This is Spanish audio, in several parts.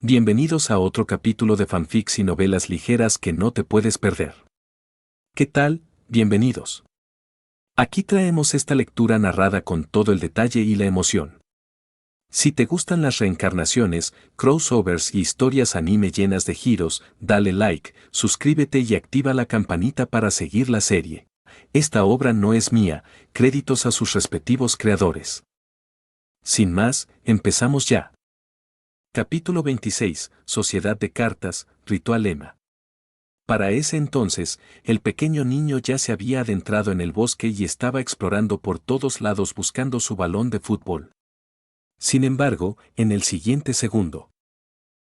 Bienvenidos a otro capítulo de fanfics y novelas ligeras que no te puedes perder. ¿Qué tal? Bienvenidos. Aquí traemos esta lectura narrada con todo el detalle y la emoción. Si te gustan las reencarnaciones, crossovers y historias anime llenas de giros, dale like, suscríbete y activa la campanita para seguir la serie. Esta obra no es mía, créditos a sus respectivos creadores. Sin más, empezamos ya. Capítulo 26, Sociedad de Cartas, Ritual Ema. Para ese entonces, el pequeño niño ya se había adentrado en el bosque y estaba explorando por todos lados buscando su balón de fútbol. Sin embargo, en el siguiente segundo,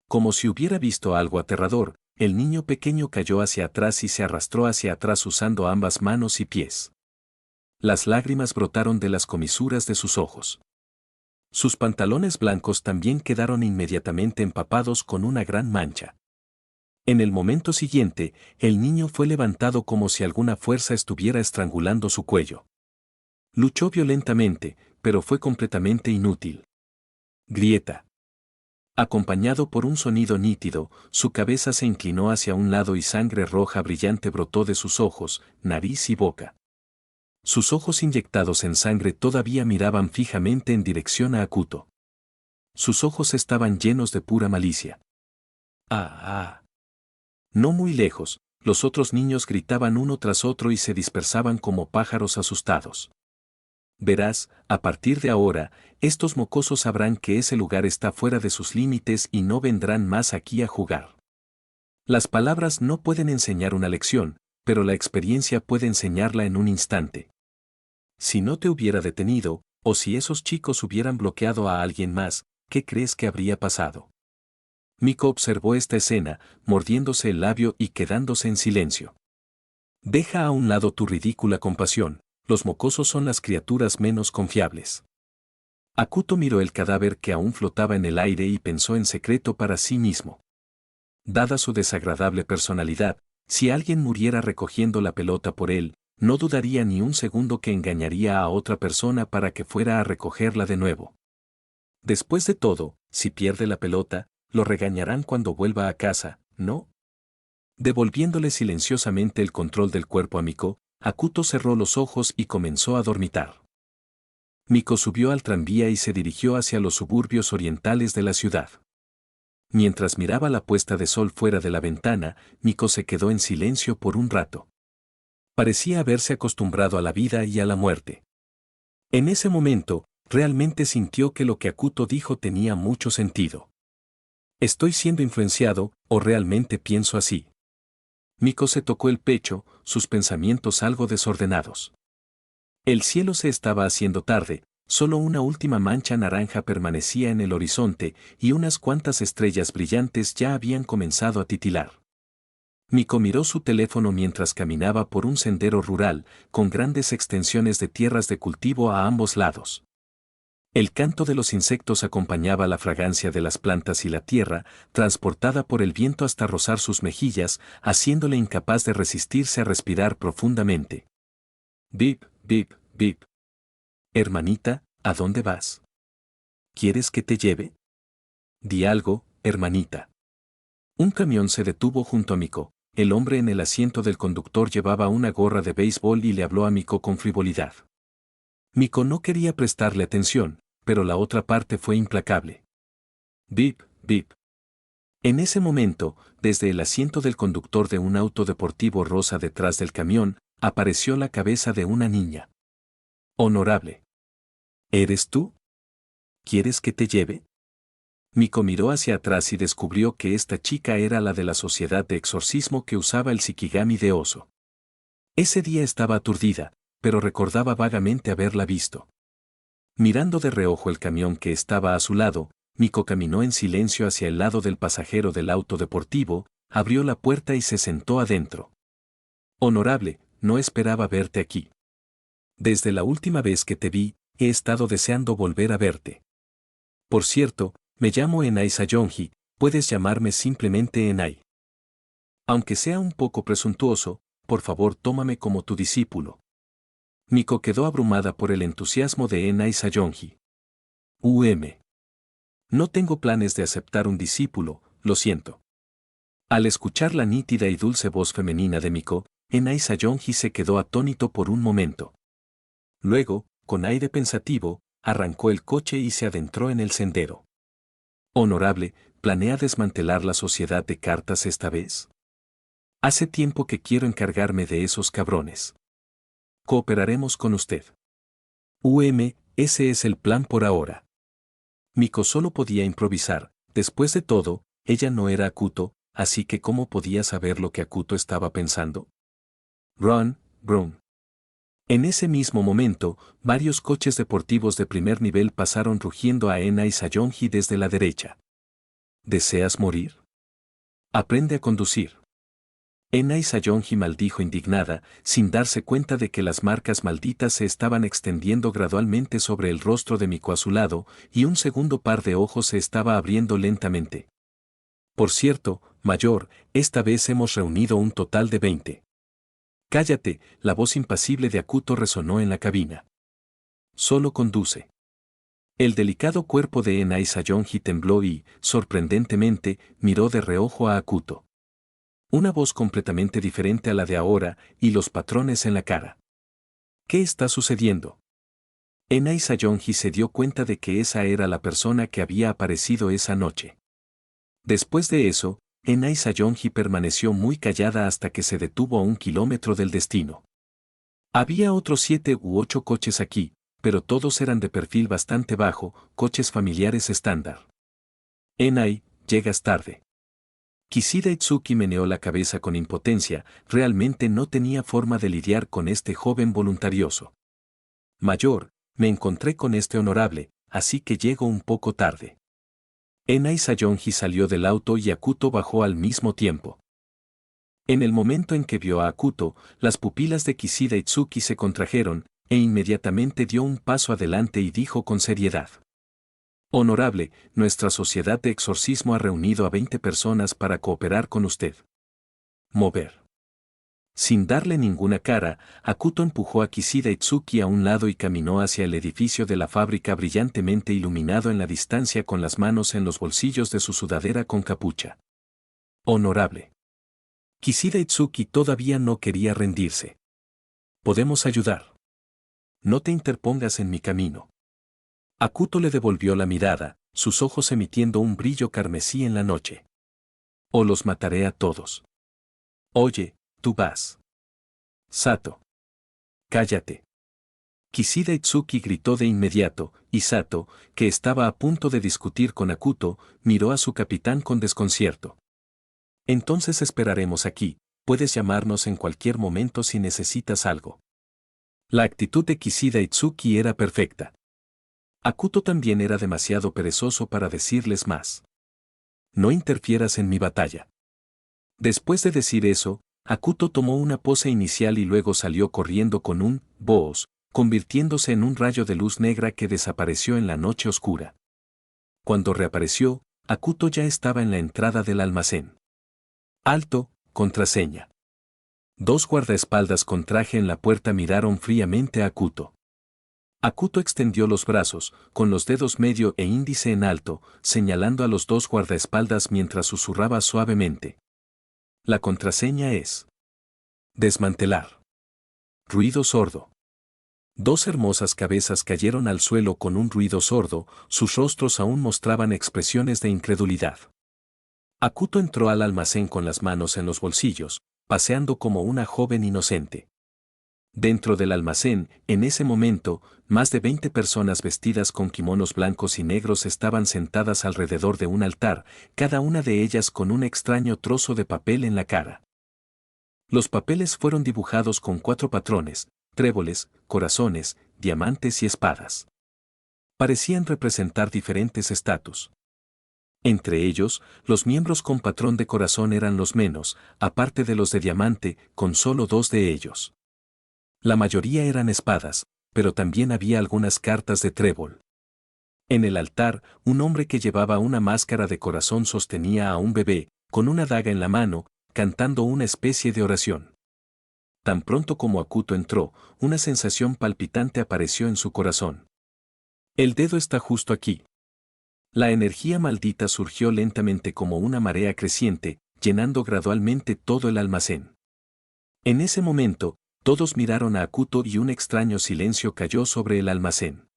como si hubiera visto algo aterrador, el niño pequeño cayó hacia atrás y se arrastró hacia atrás usando ambas manos y pies. Las lágrimas brotaron de las comisuras de sus ojos. Sus pantalones blancos también quedaron inmediatamente empapados con una gran mancha. En el momento siguiente, el niño fue levantado como si alguna fuerza estuviera estrangulando su cuello. Luchó violentamente, pero fue completamente inútil. Grieta. Acompañado por un sonido nítido, su cabeza se inclinó hacia un lado y sangre roja brillante brotó de sus ojos, nariz y boca. Sus ojos inyectados en sangre todavía miraban fijamente en dirección a Akuto. Sus ojos estaban llenos de pura malicia. ¡Ah! No muy lejos, los otros niños gritaban uno tras otro y se dispersaban como pájaros asustados. Verás, a partir de ahora, estos mocosos sabrán que ese lugar está fuera de sus límites y no vendrán más aquí a jugar. Las palabras no pueden enseñar una lección, pero la experiencia puede enseñarla en un instante. Si no te hubiera detenido, o si esos chicos hubieran bloqueado a alguien más, ¿qué crees que habría pasado? Miko observó esta escena, mordiéndose el labio y quedándose en silencio. Deja a un lado tu ridícula compasión, los mocosos son las criaturas menos confiables. Akuto miró el cadáver que aún flotaba en el aire y pensó en secreto para sí mismo. Dada su desagradable personalidad, si alguien muriera recogiendo la pelota por él, no dudaría ni un segundo que engañaría a otra persona para que fuera a recogerla de nuevo. Después de todo, si pierde la pelota, lo regañarán cuando vuelva a casa, ¿no? Devolviéndole silenciosamente el control del cuerpo a Miko, Akuto cerró los ojos y comenzó a dormitar. Miko subió al tranvía y se dirigió hacia los suburbios orientales de la ciudad. Mientras miraba la puesta de sol fuera de la ventana, Miko se quedó en silencio por un rato. Parecía haberse acostumbrado a la vida y a la muerte. En ese momento, realmente sintió que lo que Akuto dijo tenía mucho sentido. ¿Estoy siendo influenciado, o realmente pienso así? Miko se tocó el pecho, sus pensamientos algo desordenados. El cielo se estaba haciendo tarde, solo una última mancha naranja permanecía en el horizonte y unas cuantas estrellas brillantes ya habían comenzado a titilar. Miko miró su teléfono mientras caminaba por un sendero rural, con grandes extensiones de tierras de cultivo a ambos lados. El canto de los insectos acompañaba la fragancia de las plantas y la tierra, transportada por el viento hasta rozar sus mejillas, haciéndole incapaz de resistirse a respirar profundamente. Bip, bip, bip. Hermanita, ¿a dónde vas? ¿Quieres que te lleve? Di algo, hermanita. Un camión se detuvo junto a Miko. El hombre en el asiento del conductor llevaba una gorra de béisbol y le habló a Miko con frivolidad. Miko no quería prestarle atención, pero la otra parte fue implacable. Bip, bip. En ese momento, desde el asiento del conductor de un auto deportivo rosa detrás del camión, apareció la cabeza de una niña. Honorable. ¿Eres tú? ¿Quieres que te lleve? Miko miró hacia atrás y descubrió que esta chica era la de la sociedad de exorcismo que usaba el Shikigami de oso. Ese día estaba aturdida, pero recordaba vagamente haberla visto. Mirando de reojo el camión que estaba a su lado, Miko caminó en silencio hacia el lado del pasajero del auto deportivo, abrió la puerta y se sentó adentro. Honorable, no esperaba verte aquí. Desde la última vez que te vi, he estado deseando volver a verte. Por cierto, me llamo Enai Sayonji, puedes llamarme simplemente Enai. Aunque sea un poco presuntuoso, por favor tómame como tu discípulo. Miko quedó abrumada por el entusiasmo de Enai Sayonji. No tengo planes de aceptar un discípulo, lo siento. Al escuchar la nítida y dulce voz femenina de Miko, Enai Sayonji se quedó atónito por un momento. Luego, con aire pensativo, arrancó el coche y se adentró en el sendero. Honorable, ¿planea desmantelar la sociedad de cartas esta vez? Hace tiempo que quiero encargarme de esos cabrones. Cooperaremos con usted. Ese es el plan por ahora. Miko solo podía improvisar, después de todo, ella no era Akuto, así que ¿cómo podía saber lo que Akuto estaba pensando? Run, run. En ese mismo momento, varios coches deportivos de primer nivel pasaron rugiendo a Enai Sayonji desde la derecha. ¿Deseas morir? Aprende a conducir. Enai Sayonji maldijo indignada, sin darse cuenta de que las marcas malditas se estaban extendiendo gradualmente sobre el rostro de Miko a su lado, y un segundo par de ojos se estaba abriendo lentamente. Por cierto, mayor, esta vez hemos reunido un total de 20. Cállate, la voz impasible de Akuto resonó en la cabina. Solo conduce. El delicado cuerpo de Enai Sayonji tembló y, sorprendentemente, miró de reojo a Akuto. Una voz completamente diferente a la de ahora, y los patrones en la cara. ¿Qué está sucediendo? Enai Sayonji se dio cuenta de que esa era la persona que había aparecido esa noche. Después de eso, Enai Sayonji permaneció muy callada hasta que se detuvo a 1 kilómetro del destino. Había otros 7 u 8 coches aquí, pero todos eran de perfil bastante bajo, coches familiares estándar. Enai, llegas tarde. Kishida Itsuki meneó la cabeza con impotencia, realmente no tenía forma de lidiar con este joven voluntarioso. Mayor, me encontré con este honorable, así que llego un poco tarde. Enai Sayonji salió del auto y Akuto bajó al mismo tiempo. En el momento en que vio a Akuto, las pupilas de Kishida Itsuki se contrajeron, e inmediatamente dio un paso adelante y dijo con seriedad. Honorable, nuestra sociedad de exorcismo ha reunido a 20 personas para cooperar con usted. Mover. Sin darle ninguna cara, Akuto empujó a Kishida Itsuki a un lado y caminó hacia el edificio de la fábrica brillantemente iluminado en la distancia con las manos en los bolsillos de su sudadera con capucha. Honorable. Kishida Itsuki todavía no quería rendirse. Podemos ayudar. No te interpongas en mi camino. Akuto le devolvió la mirada, sus ojos emitiendo un brillo carmesí en la noche. O los mataré a todos. Oye, tú vas. Sato. Cállate. Kishida Itsuki gritó de inmediato, y Sato, que estaba a punto de discutir con Akuto, miró a su capitán con desconcierto. Entonces esperaremos aquí, puedes llamarnos en cualquier momento si necesitas algo. La actitud de Kishida Itsuki era perfecta. Akuto también era demasiado perezoso para decirles más. No interfieras en mi batalla. Después de decir eso, Akuto tomó una pose inicial y luego salió corriendo con un boos, convirtiéndose en un rayo de luz negra que desapareció en la noche oscura. Cuando reapareció, Akuto ya estaba en la entrada del almacén. Alto, contraseña. 2 guardaespaldas con traje en la puerta miraron fríamente a Akuto. Akuto extendió los brazos, con los dedos medio e índice en alto, señalando a los 2 guardaespaldas mientras susurraba suavemente. La contraseña es desmantelar. Ruido sordo. 2 hermosas cabezas cayeron al suelo con un ruido sordo, sus rostros aún mostraban expresiones de incredulidad. Akuto entró al almacén con las manos en los bolsillos, paseando como una joven inocente. Dentro del almacén, en ese momento, más de 20 personas vestidas con kimonos blancos y negros estaban sentadas alrededor de un altar, cada una de ellas con un extraño trozo de papel en la cara. Los papeles fueron dibujados con 4 patrones, tréboles, corazones, diamantes y espadas. Parecían representar diferentes estatus. Entre ellos, los miembros con patrón de corazón eran los menos, aparte de los de diamante, con solo 2 de ellos. La mayoría eran espadas, pero también había algunas cartas de trébol. En el altar, un hombre que llevaba una máscara de corazón sostenía a un bebé, con una daga en la mano, cantando una especie de oración. Tan pronto como Akuto entró, una sensación palpitante apareció en su corazón. El dedo está justo aquí. La energía maldita surgió lentamente como una marea creciente, llenando gradualmente todo el almacén. En ese momento, todos miraron a Akuto y un extraño silencio cayó sobre el almacén.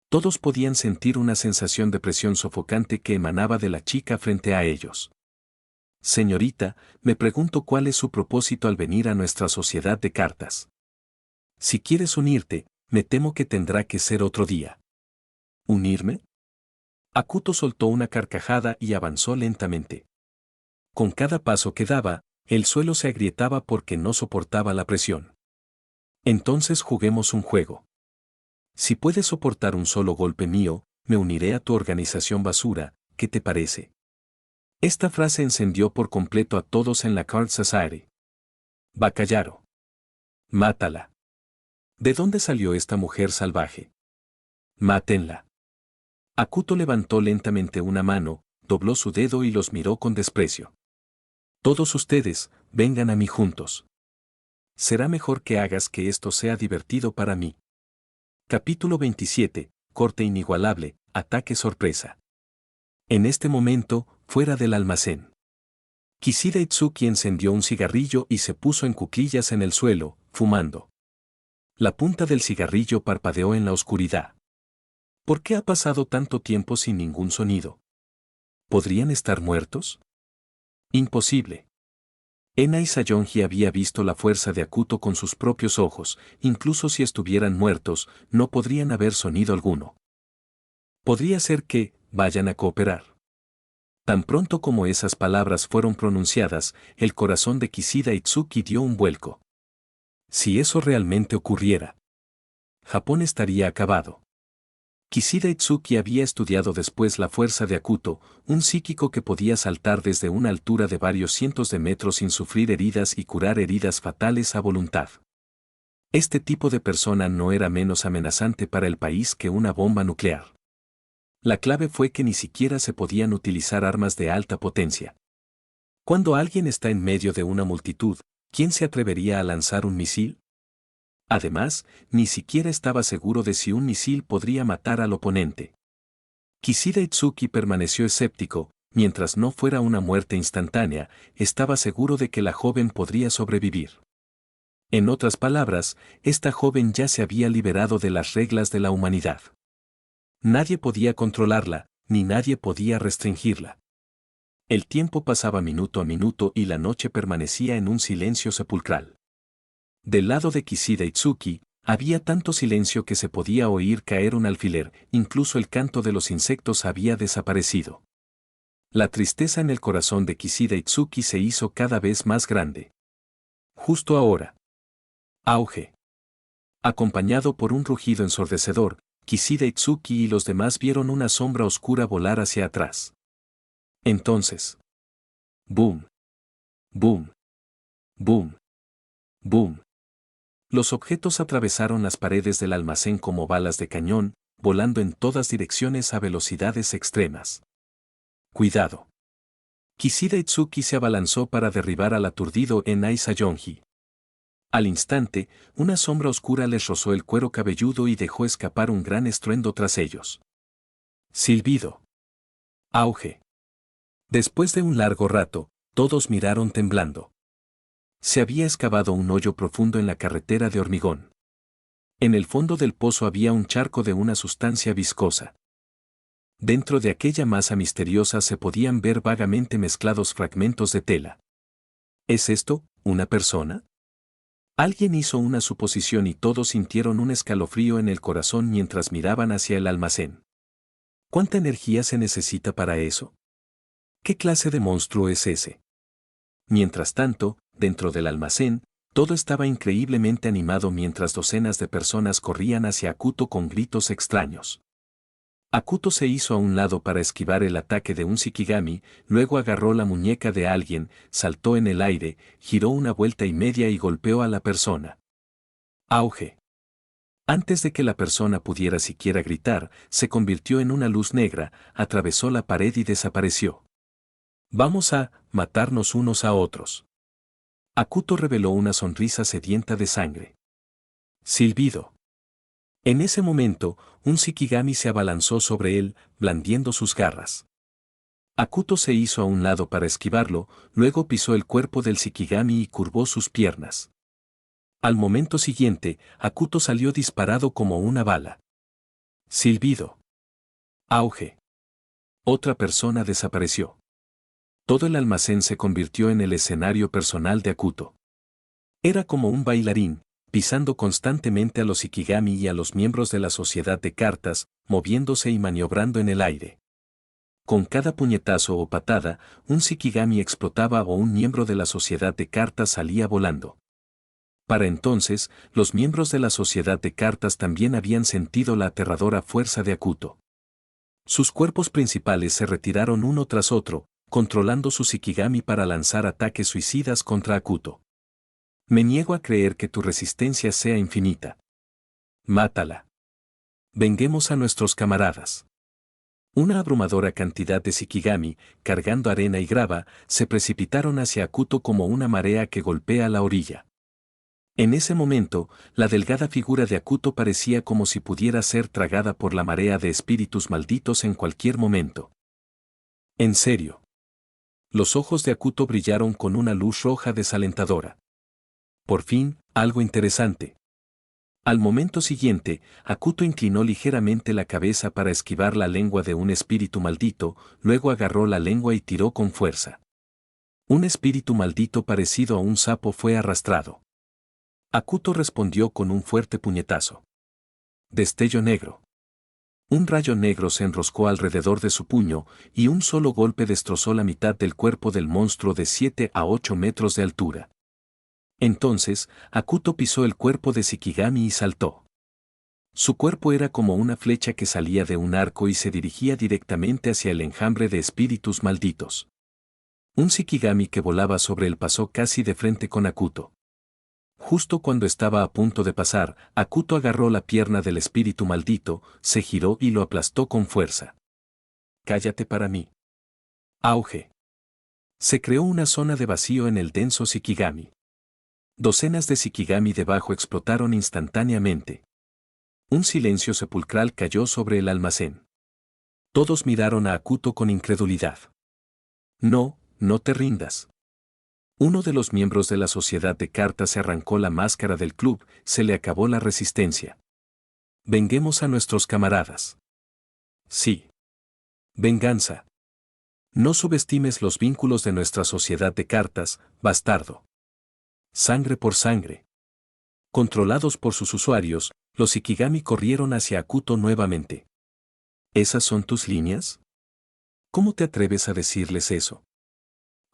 Todos podían sentir una sensación de presión sofocante que emanaba de la chica frente a ellos. Señorita, me pregunto cuál es su propósito al venir a nuestra sociedad de cartas. Si quieres unirte, me temo que tendrá que ser otro día. ¿Unirme? Akuto soltó una carcajada y avanzó lentamente. Con cada paso que daba, el suelo se agrietaba porque no soportaba la presión. Entonces juguemos un juego. Si puedes soportar un solo golpe mío, me uniré a tu organización basura, ¿qué te parece? Esta frase encendió por completo a todos en la Card Society. Bacallaro. Mátala. ¿De dónde salió esta mujer salvaje? Mátenla. Akuto levantó lentamente una mano, dobló su dedo y los miró con desprecio. Todos ustedes, vengan a mí juntos. Será mejor que hagas que esto sea divertido para mí. Capítulo 27, Corte inigualable, ataque sorpresa. En este momento, fuera del almacén. Kishida Itsuki encendió un cigarrillo y se puso en cuclillas en el suelo, fumando. La punta del cigarrillo parpadeó en la oscuridad. ¿Por qué ha pasado tanto tiempo sin ningún sonido? ¿Podrían estar muertos? Imposible. Enai Sayonji había visto la fuerza de Akuto con sus propios ojos, incluso si estuvieran muertos, no podrían haber sonido alguno. Podría ser que, vayan a cooperar. Tan pronto como esas palabras fueron pronunciadas, el corazón de Kishida Itsuki dio un vuelco. Si eso realmente ocurriera, Japón estaría acabado. Kishida Itsuki había estudiado después la fuerza de Akuto, un psíquico que podía saltar desde una altura de varios cientos de metros sin sufrir heridas y curar heridas fatales a voluntad. Este tipo de persona no era menos amenazante para el país que una bomba nuclear. La clave fue que ni siquiera se podían utilizar armas de alta potencia. Cuando alguien está en medio de una multitud, ¿quién se atrevería a lanzar un misil? Además, ni siquiera estaba seguro de si un misil podría matar al oponente. Kishida Itsuki permaneció escéptico, mientras no fuera una muerte instantánea, estaba seguro de que la joven podría sobrevivir. En otras palabras, esta joven ya se había liberado de las reglas de la humanidad. Nadie podía controlarla, ni nadie podía restringirla. El tiempo pasaba minuto a minuto y la noche permanecía en un silencio sepulcral. Del lado de Kishida Itsuki, había tanto silencio que se podía oír caer un alfiler, incluso el canto de los insectos había desaparecido. La tristeza en el corazón de Kishida Itsuki se hizo cada vez más grande. Justo ahora. Auge. Acompañado por un rugido ensordecedor, Kishida Itsuki y los demás vieron una sombra oscura volar hacia atrás. Entonces. Boom. Boom. Boom. Boom. Los objetos atravesaron las paredes del almacén como balas de cañón, volando en todas direcciones a velocidades extremas. Cuidado. Kishida Itsuki se abalanzó para derribar al aturdido Enai Sayonji. Al instante, una sombra oscura les rozó el cuero cabelludo y dejó escapar un gran estruendo tras ellos. Silbido. Auge. Después de un largo rato, todos miraron temblando. Se había excavado un hoyo profundo en la carretera de hormigón. En el fondo del pozo había un charco de una sustancia viscosa. Dentro de aquella masa misteriosa se podían ver vagamente mezclados fragmentos de tela. ¿Es esto, una persona? Alguien hizo una suposición y todos sintieron un escalofrío en el corazón mientras miraban hacia el almacén. ¿Cuánta energía se necesita para eso? ¿Qué clase de monstruo es ese? Mientras tanto, dentro del almacén, todo estaba increíblemente animado mientras docenas de personas corrían hacia Akuto con gritos extraños. Akuto se hizo a un lado para esquivar el ataque de un Shikigami, luego agarró la muñeca de alguien, saltó en el aire, giró una vuelta y media y golpeó a la persona. Auge. Antes de que la persona pudiera siquiera gritar, se convirtió en una luz negra, atravesó la pared y desapareció. Vamos a matarnos unos a otros. Akuto reveló una sonrisa sedienta de sangre. Silbido. En ese momento, un Shikigami se abalanzó sobre él, blandiendo sus garras. Akuto se hizo a un lado para esquivarlo, luego pisó el cuerpo del Shikigami y curvó sus piernas. Al momento siguiente, Akuto salió disparado como una bala. Silbido. Auge. Otra persona desapareció. Todo el almacén se convirtió en el escenario personal de Akuto. Era como un bailarín, pisando constantemente a los Shikigami y a los miembros de la sociedad de cartas, moviéndose y maniobrando en el aire. Con cada puñetazo o patada, un Shikigami explotaba o un miembro de la sociedad de cartas salía volando. Para entonces, los miembros de la sociedad de cartas también habían sentido la aterradora fuerza de Akuto. Sus cuerpos principales se retiraron uno tras otro, controlando su Shikigami para lanzar ataques suicidas contra Akuto. Me niego a creer que tu resistencia sea infinita. Mátala. Venguemos a nuestros camaradas. Una abrumadora cantidad de Shikigami, cargando arena y grava, se precipitaron hacia Akuto como una marea que golpea la orilla. En ese momento, la delgada figura de Akuto parecía como si pudiera ser tragada por la marea de espíritus malditos en cualquier momento. En serio. Los ojos de Akuto brillaron con una luz roja desalentadora. Por fin, algo interesante. Al momento siguiente, Akuto inclinó ligeramente la cabeza para esquivar la lengua de un espíritu maldito, luego agarró la lengua y tiró con fuerza. Un espíritu maldito parecido a un sapo fue arrastrado. Akuto respondió con un fuerte puñetazo. Destello negro. Un rayo negro se enroscó alrededor de su puño, y un solo golpe destrozó la mitad del cuerpo del monstruo de 7 a 8 metros de altura. Entonces, Akuto pisó el cuerpo de Shikigami y saltó. Su cuerpo era como una flecha que salía de un arco y se dirigía directamente hacia el enjambre de espíritus malditos. Un Shikigami que volaba sobre él pasó casi de frente con Akuto. Justo cuando estaba a punto de pasar, Akuto agarró la pierna del espíritu maldito, se giró y lo aplastó con fuerza. Cállate para mí. Auge. Se creó una zona de vacío en el denso Shikigami. Docenas de Shikigami debajo explotaron instantáneamente. Un silencio sepulcral cayó sobre el almacén. Todos miraron a Akuto con incredulidad. No, no te rindas. Uno de los miembros de la sociedad de cartas se arrancó la máscara del club, se le acabó la resistencia. Venguemos a nuestros camaradas. Sí. Venganza. No subestimes los vínculos de nuestra sociedad de cartas, bastardo. Sangre por sangre. Controlados por sus usuarios, los Shikigami corrieron hacia Akuto nuevamente. ¿Esas son tus líneas? ¿Cómo te atreves a decirles eso?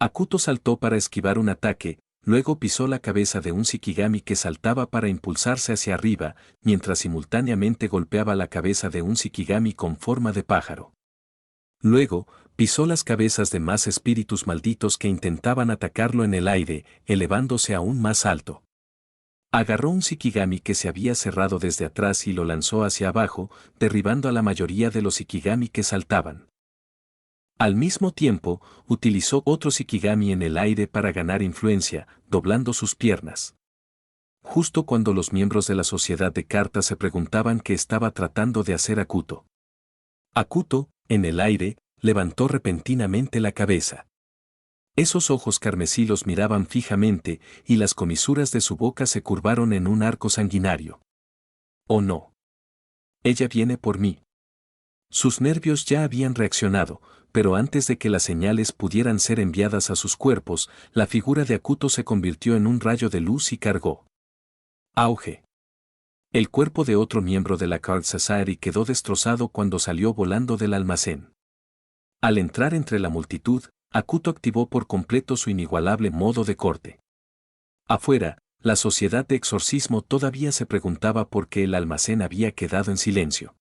Akuto saltó para esquivar un ataque, luego pisó la cabeza de un Shikigami que saltaba para impulsarse hacia arriba, mientras simultáneamente golpeaba la cabeza de un Shikigami con forma de pájaro. Luego, pisó las cabezas de más espíritus malditos que intentaban atacarlo en el aire, elevándose aún más alto. Agarró un Shikigami que se había cerrado desde atrás y lo lanzó hacia abajo, derribando a la mayoría de los Shikigami que saltaban. Al mismo tiempo, utilizó otro Shikigami en el aire para ganar influencia, doblando sus piernas. Justo cuando los miembros de la sociedad de cartas se preguntaban qué estaba tratando de hacer Akuto. Akuto, en el aire, levantó repentinamente la cabeza. Esos ojos carmesí los miraban fijamente, y las comisuras de su boca se curvaron en un arco sanguinario. «Oh no. Ella viene por mí». Sus nervios ya habían reaccionado, pero antes de que las señales pudieran ser enviadas a sus cuerpos, la figura de Akuto se convirtió en un rayo de luz y cargó. Auge. El cuerpo de otro miembro de la Card Society quedó destrozado cuando salió volando del almacén. Al entrar entre la multitud, Akuto activó por completo su inigualable modo de corte. Afuera, la sociedad de exorcismo todavía se preguntaba por qué el almacén había quedado en silencio.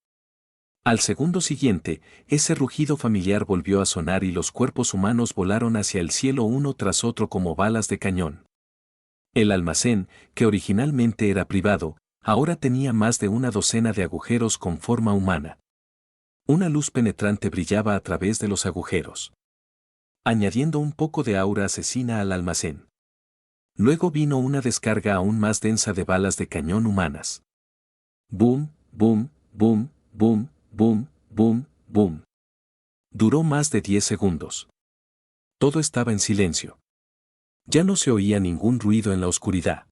Al segundo siguiente, ese rugido familiar volvió a sonar y los cuerpos humanos volaron hacia el cielo uno tras otro como balas de cañón. El almacén, que originalmente era privado, ahora tenía más de una docena de agujeros con forma humana. Una luz penetrante brillaba a través de los agujeros, añadiendo un poco de aura asesina al almacén. Luego vino una descarga aún más densa de balas de cañón humanas. Boom, boom, boom, boom, boom, boom, boom. Duró más de 10 segundos. Todo estaba en silencio. Ya no se oía ningún ruido en la oscuridad.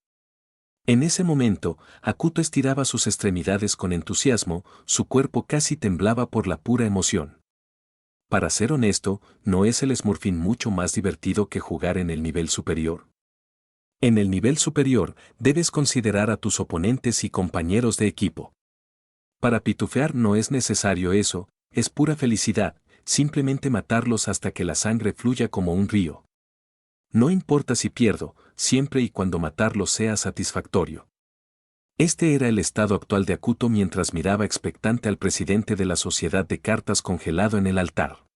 En ese momento, Akuto estiraba sus extremidades con entusiasmo, su cuerpo casi temblaba por la pura emoción. Para ser honesto, ¿no es el Smurfing mucho más divertido que jugar en el nivel superior? En el nivel superior, debes considerar a tus oponentes y compañeros de equipo. Para pitufear no es necesario eso, es pura felicidad, simplemente matarlos hasta que la sangre fluya como un río. No importa si pierdo, siempre y cuando matarlos sea satisfactorio. Este era el estado actual de Akuto mientras miraba expectante al presidente de la sociedad de cartas congelado en el altar.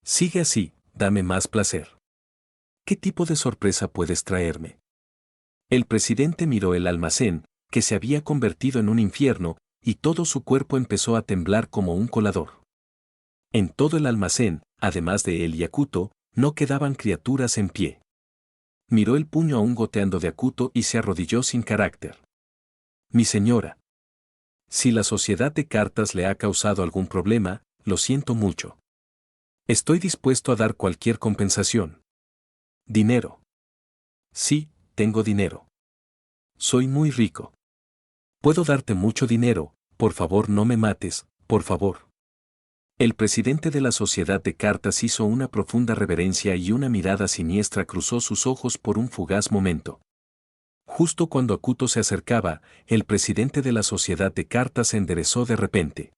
Sigue así, dame más placer. ¿Qué tipo de sorpresa puedes traerme? El presidente miró el almacén, que se había convertido en un infierno, y todo su cuerpo empezó a temblar como un colador. En todo el almacén, además de él y Akuto, no quedaban criaturas en pie. Miró el puño aún goteando de Akuto y se arrodilló sin carácter. Mi señora. Si la sociedad de cartas le ha causado algún problema, lo siento mucho. Estoy dispuesto a dar cualquier compensación. Dinero. Sí, tengo dinero. Soy muy rico. Puedo darte mucho dinero, por favor no me mates, por favor. El presidente de la sociedad de cartas hizo una profunda reverencia y una mirada siniestra cruzó sus ojos por un fugaz momento. Justo cuando Akuto se acercaba, el presidente de la sociedad de cartas se enderezó de repente.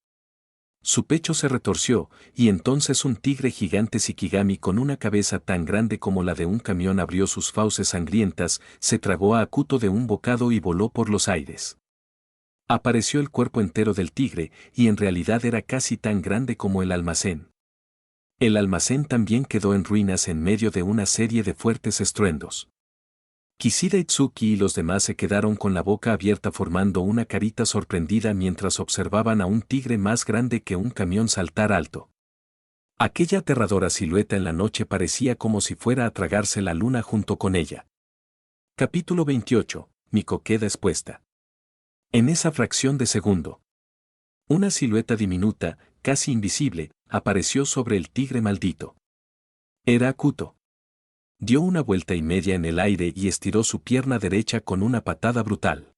Su pecho se retorció, y entonces un tigre gigante Shikigami con una cabeza tan grande como la de un camión abrió sus fauces sangrientas, se tragó a Akuto de un bocado y voló por los aires. Apareció el cuerpo entero del tigre, y en realidad era casi tan grande como el almacén. El almacén también quedó en ruinas en medio de una serie de fuertes estruendos. Kishida Itsuki y los demás se quedaron con la boca abierta formando una carita sorprendida mientras observaban a un tigre más grande que un camión saltar alto. Aquella aterradora silueta en la noche parecía como si fuera a tragarse la luna junto con ella. Capítulo 28. Miko queda expuesta. En esa fracción de segundo, una silueta diminuta, casi invisible, apareció sobre el tigre maldito. Era Akuto. Dio una vuelta y media en el aire y estiró su pierna derecha con una patada brutal.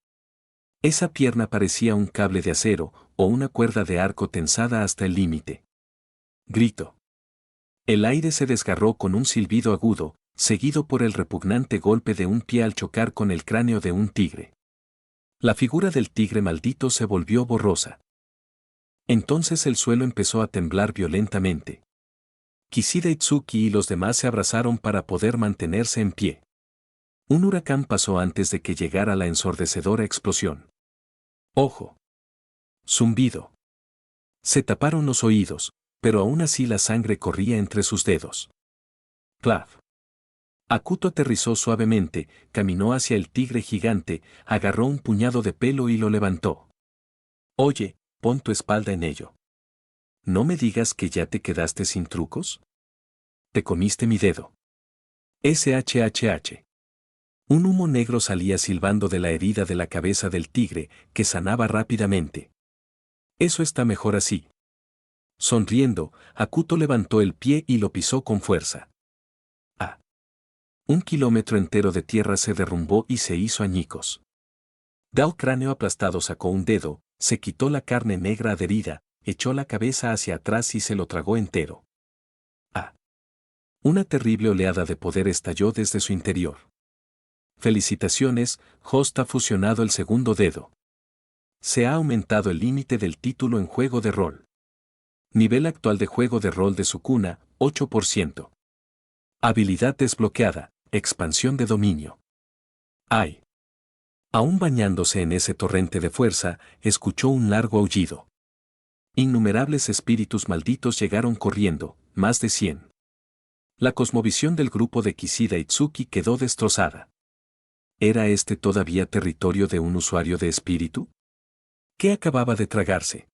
Esa pierna parecía un cable de acero o una cuerda de arco tensada hasta el límite. Grito. El aire se desgarró con un silbido agudo, seguido por el repugnante golpe de un pie al chocar con el cráneo de un tigre. La figura del tigre maldito se volvió borrosa. Entonces el suelo empezó a temblar violentamente. Kishida Itsuki y los demás se abrazaron para poder mantenerse en pie. Un huracán pasó antes de que llegara la ensordecedora explosión. ¡Ojo! Zumbido. Se taparon los oídos, pero aún así la sangre corría entre sus dedos. ¡Claf! Akuto aterrizó suavemente, caminó hacia el tigre gigante, agarró un puñado de pelo y lo levantó. Oye, pon tu espalda en ello. ¿No me digas que ya te quedaste sin trucos? Te comiste mi dedo. SHHH. Un humo negro salía silbando de la herida de la cabeza del tigre, que sanaba rápidamente. Eso está mejor así. Sonriendo, Akuto levantó el pie y lo pisó con fuerza. ¡Ah! 1 kilómetro entero de tierra se derrumbó y se hizo añicos. Dao cráneo aplastado sacó un dedo, se quitó la carne negra adherida, echó la cabeza hacia atrás y se lo tragó entero. ¡Ah! Una terrible oleada de poder estalló desde su interior. Felicitaciones, Host ha fusionado el segundo dedo. Se ha aumentado el límite del título en juego de rol. Nivel actual de juego de rol de Sukuna, 8%. Habilidad desbloqueada, expansión de dominio. ¡Ay! Aún bañándose en ese torrente de fuerza, escuchó un largo aullido. Innumerables espíritus malditos llegaron corriendo, más de 100. La cosmovisión del grupo de Kishida Itsuki quedó destrozada. ¿Era este todavía territorio de un usuario de espíritu? ¿Qué acababa de tragarse?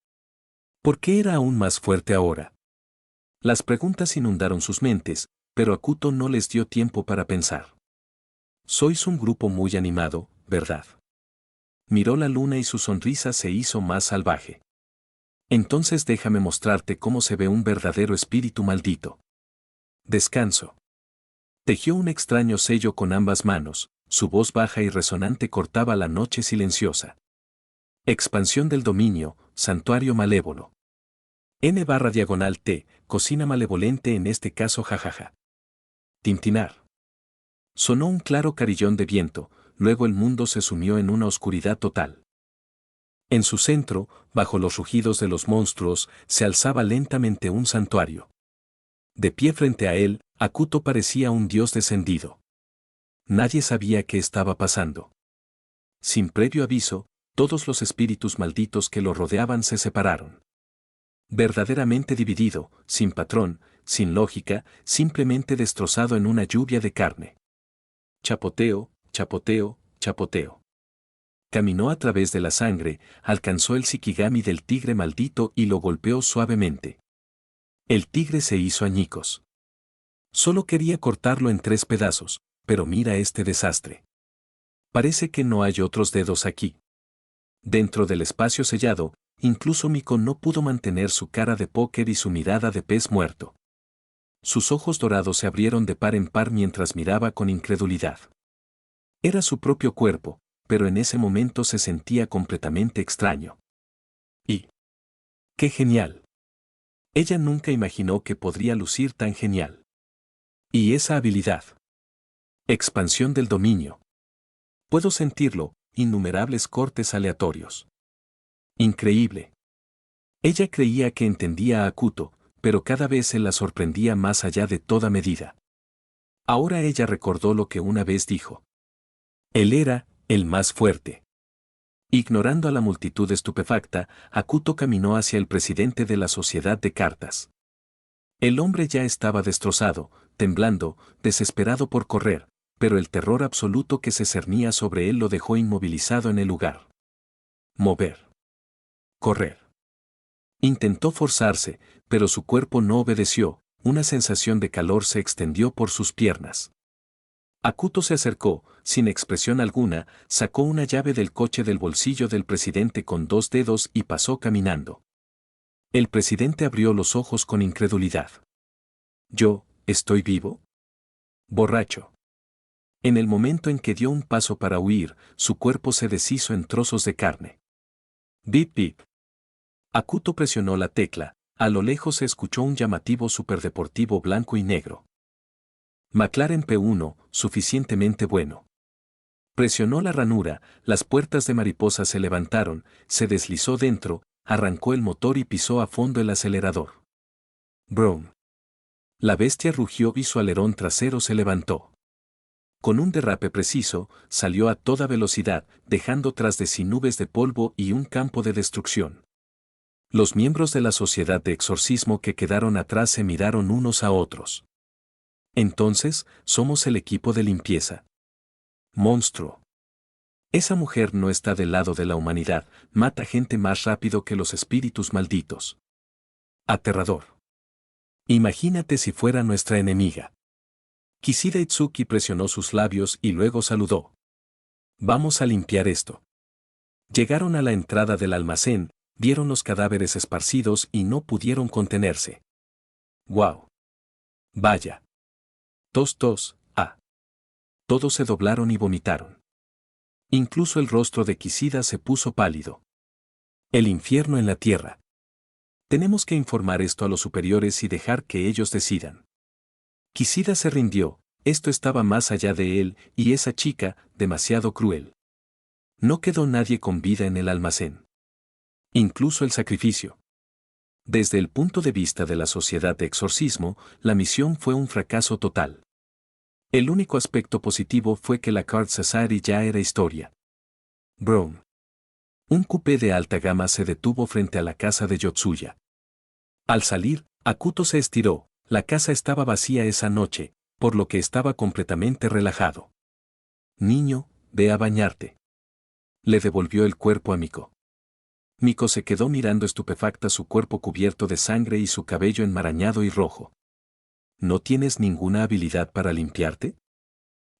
¿Por qué era aún más fuerte ahora? Las preguntas inundaron sus mentes, pero Akuto no les dio tiempo para pensar. Sois un grupo muy animado, ¿verdad? Miró la luna y su sonrisa se hizo más salvaje. Entonces déjame mostrarte cómo se ve un verdadero espíritu maldito. Descanso. Tejió un extraño sello con ambas manos, su voz baja y resonante cortaba la noche silenciosa. Expansión del dominio, santuario malévolo. N/T, cocina malevolente en este caso jajaja. Tintinar. Sonó un claro carillón de viento, luego el mundo se sumió en una oscuridad total. En su centro, bajo los rugidos de los monstruos, se alzaba lentamente un santuario. De pie frente a él, Akuto parecía un dios descendido. Nadie sabía qué estaba pasando. Sin previo aviso, todos los espíritus malditos que lo rodeaban se separaron. Verdaderamente dividido, sin patrón, sin lógica, simplemente destrozado en una lluvia de carne. Chapoteo, chapoteo, chapoteo. Caminó a través de la sangre, alcanzó el Shikigami del tigre maldito y lo golpeó suavemente. El tigre se hizo añicos. Solo quería cortarlo en 3 pedazos, pero mira este desastre. Parece que no hay otros dedos aquí. Dentro del espacio sellado, incluso Miko no pudo mantener su cara de póker y su mirada de pez muerto. Sus ojos dorados se abrieron de par en par mientras miraba con incredulidad. Era su propio cuerpo, pero en ese momento se sentía completamente extraño. ¡Y qué genial! Ella nunca imaginó que podría lucir tan genial. Y esa habilidad. Expansión del dominio. Puedo sentirlo, innumerables cortes aleatorios. Increíble. Ella creía que entendía a Akuto, pero cada vez se la sorprendía más allá de toda medida. Ahora ella recordó lo que una vez dijo. Él era el más fuerte. Ignorando a la multitud estupefacta, Akuto caminó hacia el presidente de la sociedad de cartas. El hombre ya estaba destrozado, temblando, desesperado por correr, pero el terror absoluto que se cernía sobre él lo dejó inmovilizado en el lugar. Mover. Correr. Intentó forzarse, pero su cuerpo no obedeció, una sensación de calor se extendió por sus piernas. Akuto se acercó, sin expresión alguna, sacó una llave del coche del bolsillo del presidente con 2 dedos y pasó caminando. El presidente abrió los ojos con incredulidad. ¿Yo, estoy vivo? Borracho. En el momento en que dio un paso para huir, su cuerpo se deshizo en trozos de carne. Bip bip. Akuto presionó la tecla, a lo lejos se escuchó un llamativo superdeportivo blanco y negro. McLaren P1, suficientemente bueno. Presionó la ranura, las puertas de mariposa se levantaron, se deslizó dentro, arrancó el motor y pisó a fondo el acelerador. Brown. La bestia rugió y su alerón trasero se levantó. Con un derrape preciso, salió a toda velocidad, dejando tras de sí nubes de polvo y un campo de destrucción. Los miembros de la sociedad de exorcismo que quedaron atrás se miraron unos a otros. Entonces, somos el equipo de limpieza. Monstruo. Esa mujer no está del lado de la humanidad, mata gente más rápido que los espíritus malditos. Aterrador. Imagínate si fuera nuestra enemiga. Kishida Itsuki presionó sus labios y luego saludó. Vamos a limpiar esto. Llegaron a la entrada del almacén, vieron los cadáveres esparcidos y no pudieron contenerse. ¡Guau! Vaya. Tos tos, ah. Todos se doblaron y vomitaron. Incluso el rostro de Kishida se puso pálido. El infierno en la tierra. Tenemos que informar esto a los superiores y dejar que ellos decidan. Kishida se rindió, esto estaba más allá de él y esa chica, demasiado cruel. No quedó nadie con vida en el almacén. Incluso el sacrificio. Desde el punto de vista de la sociedad de exorcismo, la misión fue un fracaso total. El único aspecto positivo fue que la Card Society ya era historia. Brown. Un coupé de alta gama se detuvo frente a la casa de Yotsuya. Al salir, Akuto se estiró, la casa estaba vacía esa noche, por lo que estaba completamente relajado. Niño, ve a bañarte. Le devolvió el cuerpo a Miko. Miko se quedó mirando estupefacta su cuerpo cubierto de sangre y su cabello enmarañado y rojo. ¿No tienes ninguna habilidad para limpiarte?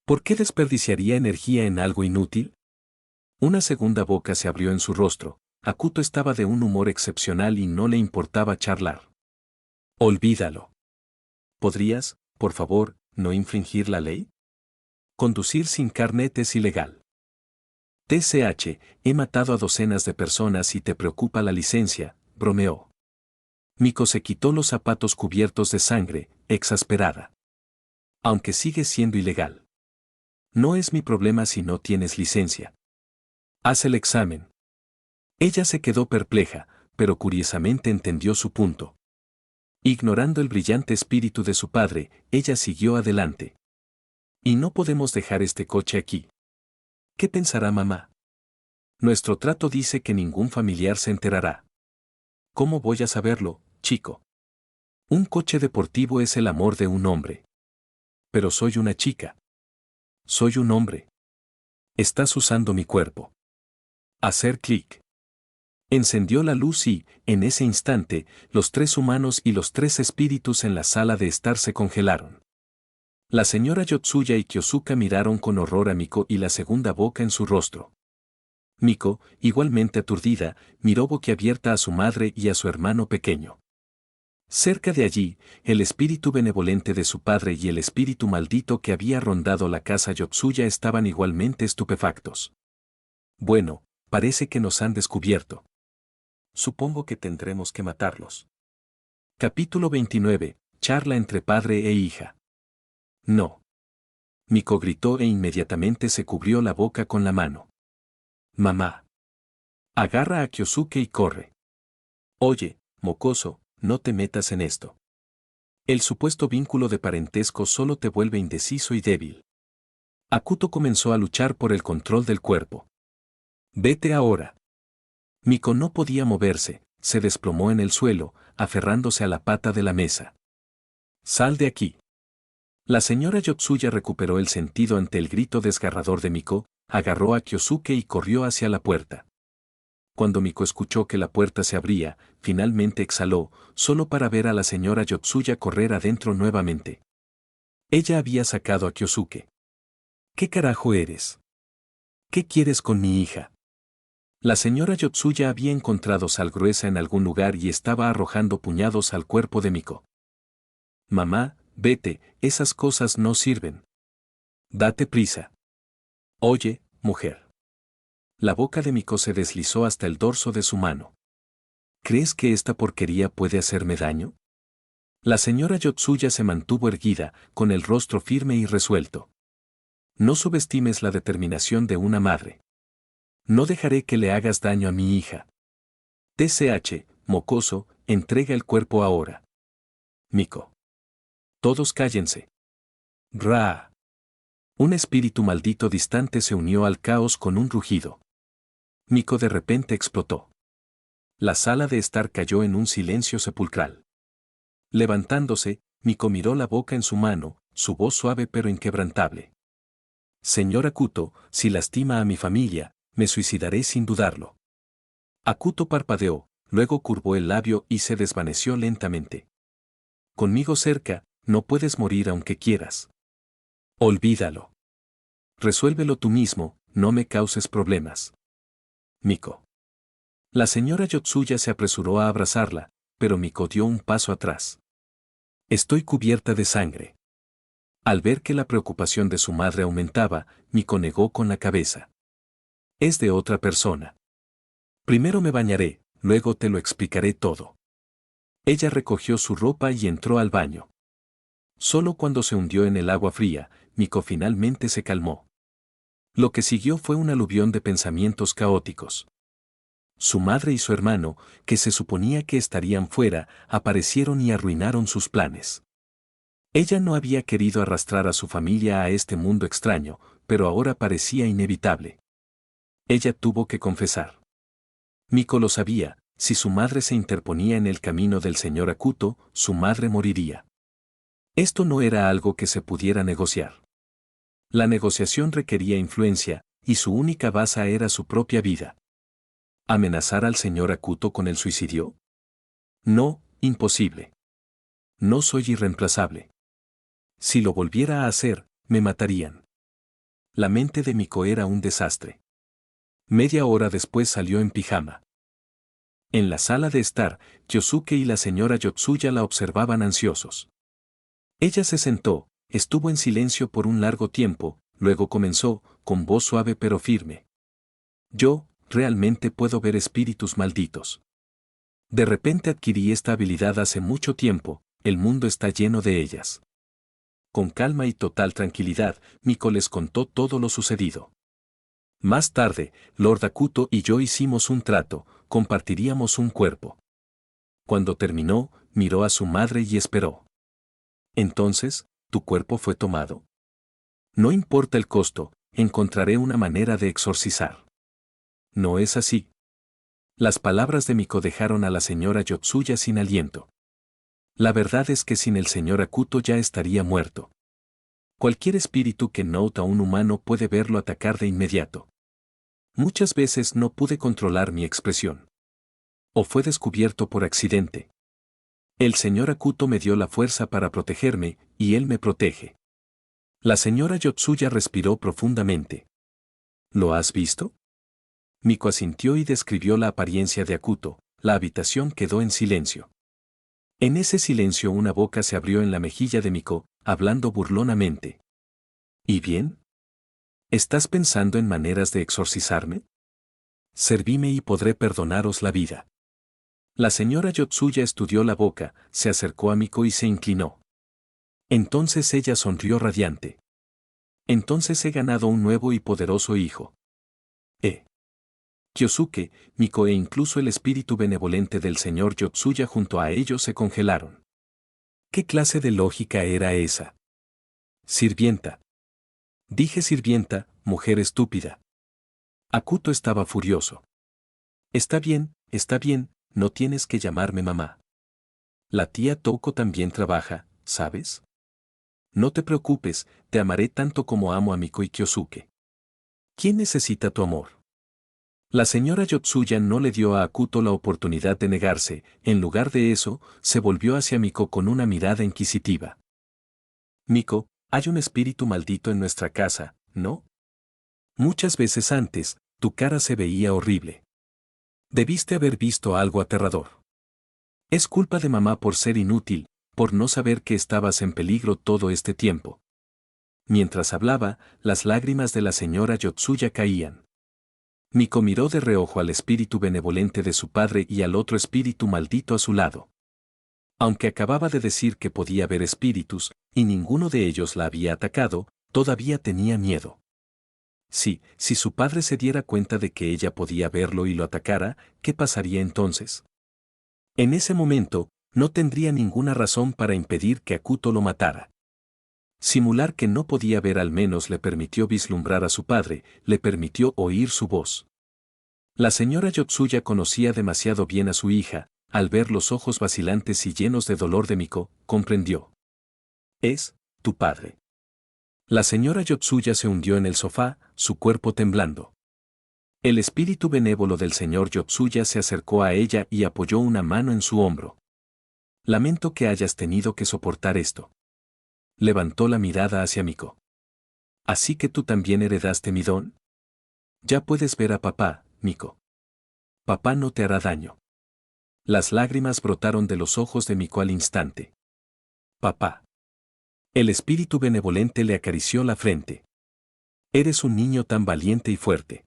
¿Por qué desperdiciaría energía en algo inútil? Una segunda boca se abrió en su rostro. Akuto estaba de un humor excepcional y no le importaba charlar. Olvídalo. ¿Podrías, por favor, no infringir la ley? Conducir sin carnet es ilegal. TCH, he matado a docenas de personas y te preocupa la licencia, bromeó. Miko se quitó los zapatos cubiertos de sangre, exasperada. Aunque sigue siendo ilegal. No es mi problema si no tienes licencia. Haz el examen. Ella se quedó perpleja, pero curiosamente entendió su punto. Ignorando el brillante espíritu de su padre, ella siguió adelante. Y no podemos dejar este coche aquí. ¿Qué pensará mamá? Nuestro trato dice que ningún familiar se enterará. ¿Cómo voy a saberlo, chico? Un coche deportivo es el amor de un hombre. Pero soy una chica. Soy un hombre. Estás usando mi cuerpo. Hacer clic. Encendió la luz y, en ese instante, los 3 humanos y los 3 espíritus en la sala de estar se congelaron. La señora Yotsuya y Kyosuka miraron con horror a Miko y la segunda boca en su rostro. Miko, igualmente aturdida, miró boquiabierta a su madre y a su hermano pequeño. Cerca de allí, el espíritu benevolente de su padre y el espíritu maldito que había rondado la casa Yotsuya estaban igualmente estupefactos. Bueno, parece que nos han descubierto. Supongo que tendremos que matarlos. Capítulo 29. Charla entre padre e hija. No. Miko gritó e inmediatamente se cubrió la boca con la mano. Mamá. Agarra a Kyosuke y corre. Oye, mocoso, no te metas en esto. El supuesto vínculo de parentesco solo te vuelve indeciso y débil. Akuto comenzó a luchar por el control del cuerpo. Vete ahora. Miko no podía moverse, se desplomó en el suelo, aferrándose a la pata de la mesa. Sal de aquí. La señora Yotsuya recuperó el sentido ante el grito desgarrador de Miko, agarró a Kyosuke y corrió hacia la puerta. Cuando Miko escuchó que la puerta se abría, finalmente exhaló, solo para ver a la señora Yotsuya correr adentro nuevamente. Ella había sacado a Kyosuke. ¿Qué carajo eres? ¿Qué quieres con mi hija? La señora Yotsuya había encontrado sal gruesa en algún lugar y estaba arrojando puñados al cuerpo de Miko. Mamá, vete, esas cosas no sirven. Date prisa. Oye, mujer. La boca de Miko se deslizó hasta el dorso de su mano. ¿Crees que esta porquería puede hacerme daño? La señora Yotsuya se mantuvo erguida, con el rostro firme y resuelto. No subestimes la determinación de una madre. No dejaré que le hagas daño a mi hija. TCH, mocoso, entrega el cuerpo ahora. Miko. Todos cállense. Ra. Un espíritu maldito distante se unió al caos con un rugido. Miko de repente explotó. La sala de estar cayó en un silencio sepulcral. Levantándose, Miko miró la boca en su mano, su voz suave pero inquebrantable. Señor Akuto, si lastima a mi familia, me suicidaré sin dudarlo. Akuto parpadeó, luego curvó el labio y se desvaneció lentamente. Conmigo cerca, no puedes morir aunque quieras. Olvídalo. Resuélvelo tú mismo, no me causes problemas. Miko. La señora Yotsuya se apresuró a abrazarla, pero Miko dio un paso atrás. Estoy cubierta de sangre. Al ver que la preocupación de su madre aumentaba, Miko negó con la cabeza. Es de otra persona. Primero me bañaré, luego te lo explicaré todo. Ella recogió su ropa y entró al baño. Solo cuando se hundió en el agua fría, Miko finalmente se calmó. Lo que siguió fue un aluvión de pensamientos caóticos. Su madre y su hermano, que se suponía que estarían fuera, aparecieron y arruinaron sus planes. Ella no había querido arrastrar a su familia a este mundo extraño, pero ahora parecía inevitable. Ella tuvo que confesar. Miko lo sabía, si su madre se interponía en el camino del señor Akuto, su madre moriría. Esto no era algo que se pudiera negociar. La negociación requería influencia, y su única base era su propia vida. ¿Amenazar al señor Akuto con el suicidio? No, imposible. No soy irreemplazable. Si lo volviera a hacer, me matarían. La mente de Miko era un desastre. Media hora después salió en pijama. En la sala de estar, Yosuke y la señora Yotsuya la observaban ansiosos. Ella se sentó, estuvo en silencio por un largo tiempo, luego comenzó, con voz suave pero firme. Yo, realmente puedo ver espíritus malditos. De repente adquirí esta habilidad hace mucho tiempo, el mundo está lleno de ellas. Con calma y total tranquilidad, Miko les contó todo lo sucedido. Más tarde, Lord Akuto y yo hicimos un trato, compartiríamos un cuerpo. Cuando terminó, miró a su madre y esperó. Entonces, ¿tu cuerpo fue tomado? No importa el costo, encontraré una manera de exorcizar. No es así. Las palabras de Miko dejaron a la señora Yotsuya sin aliento. La verdad es que sin el señor Akuto ya estaría muerto. Cualquier espíritu que nota a un humano puede verlo atacar de inmediato. Muchas veces no pude controlar mi expresión. O fue descubierto por accidente. El señor Akuto me dio la fuerza para protegerme, y él me protege. La señora Yotsuya respiró profundamente. ¿Lo has visto? Miko asintió y describió la apariencia de Akuto. La habitación quedó en silencio. En ese silencio una boca se abrió en la mejilla de Miko, hablando burlonamente. ¿Y bien? ¿Estás pensando en maneras de exorcizarme? Servíme y podré perdonaros la vida. La señora Yotsuya estudió la boca, se acercó a Miko y se inclinó. Entonces ella sonrió radiante. Entonces he ganado un nuevo y poderoso hijo. Kyosuke, Miko e incluso el espíritu benevolente del señor Yotsuya junto a ellos se congelaron. ¿Qué clase de lógica era esa? Sirvienta. Dije sirvienta, mujer estúpida. Akuto estaba furioso. Está bien, no tienes que llamarme mamá. La tía Toko también trabaja, ¿sabes? No te preocupes, te amaré tanto como amo a Miko y Kyosuke. ¿Quién necesita tu amor? La señora Yotsuya no le dio a Akuto la oportunidad de negarse, en lugar de eso, se volvió hacia Miko con una mirada inquisitiva. Miko, hay un espíritu maldito en nuestra casa, ¿no? Muchas veces antes, tu cara se veía horrible. Debiste haber visto algo aterrador. Es culpa de mamá por ser inútil, por no saber que estabas en peligro todo este tiempo. Mientras hablaba, las lágrimas de la señora Yotsuya caían. Miko miró de reojo al espíritu benevolente de su padre y al otro espíritu maldito a su lado. Aunque acababa de decir que podía ver espíritus, y ninguno de ellos la había atacado, todavía tenía miedo. Si su padre se diera cuenta de que ella podía verlo y lo atacara, ¿qué pasaría entonces? En ese momento, no tendría ninguna razón para impedir que Akuto lo matara. Simular que no podía ver al menos le permitió vislumbrar a su padre, le permitió oír su voz. La señora Yotsuya conocía demasiado bien a su hija, al ver los ojos vacilantes y llenos de dolor de Miko, comprendió. Es tu padre. La señora Yotsuya se hundió en el sofá, su cuerpo temblando. El espíritu benévolo del señor Yotsuya se acercó a ella y apoyó una mano en su hombro. Lamento que hayas tenido que soportar esto. Levantó la mirada hacia Miko. ¿Así que tú también heredaste mi don? Ya puedes ver a papá, Miko. Papá no te hará daño. Las lágrimas brotaron de los ojos de Miko al instante. Papá. El espíritu benevolente le acarició la frente. Eres un niño tan valiente y fuerte.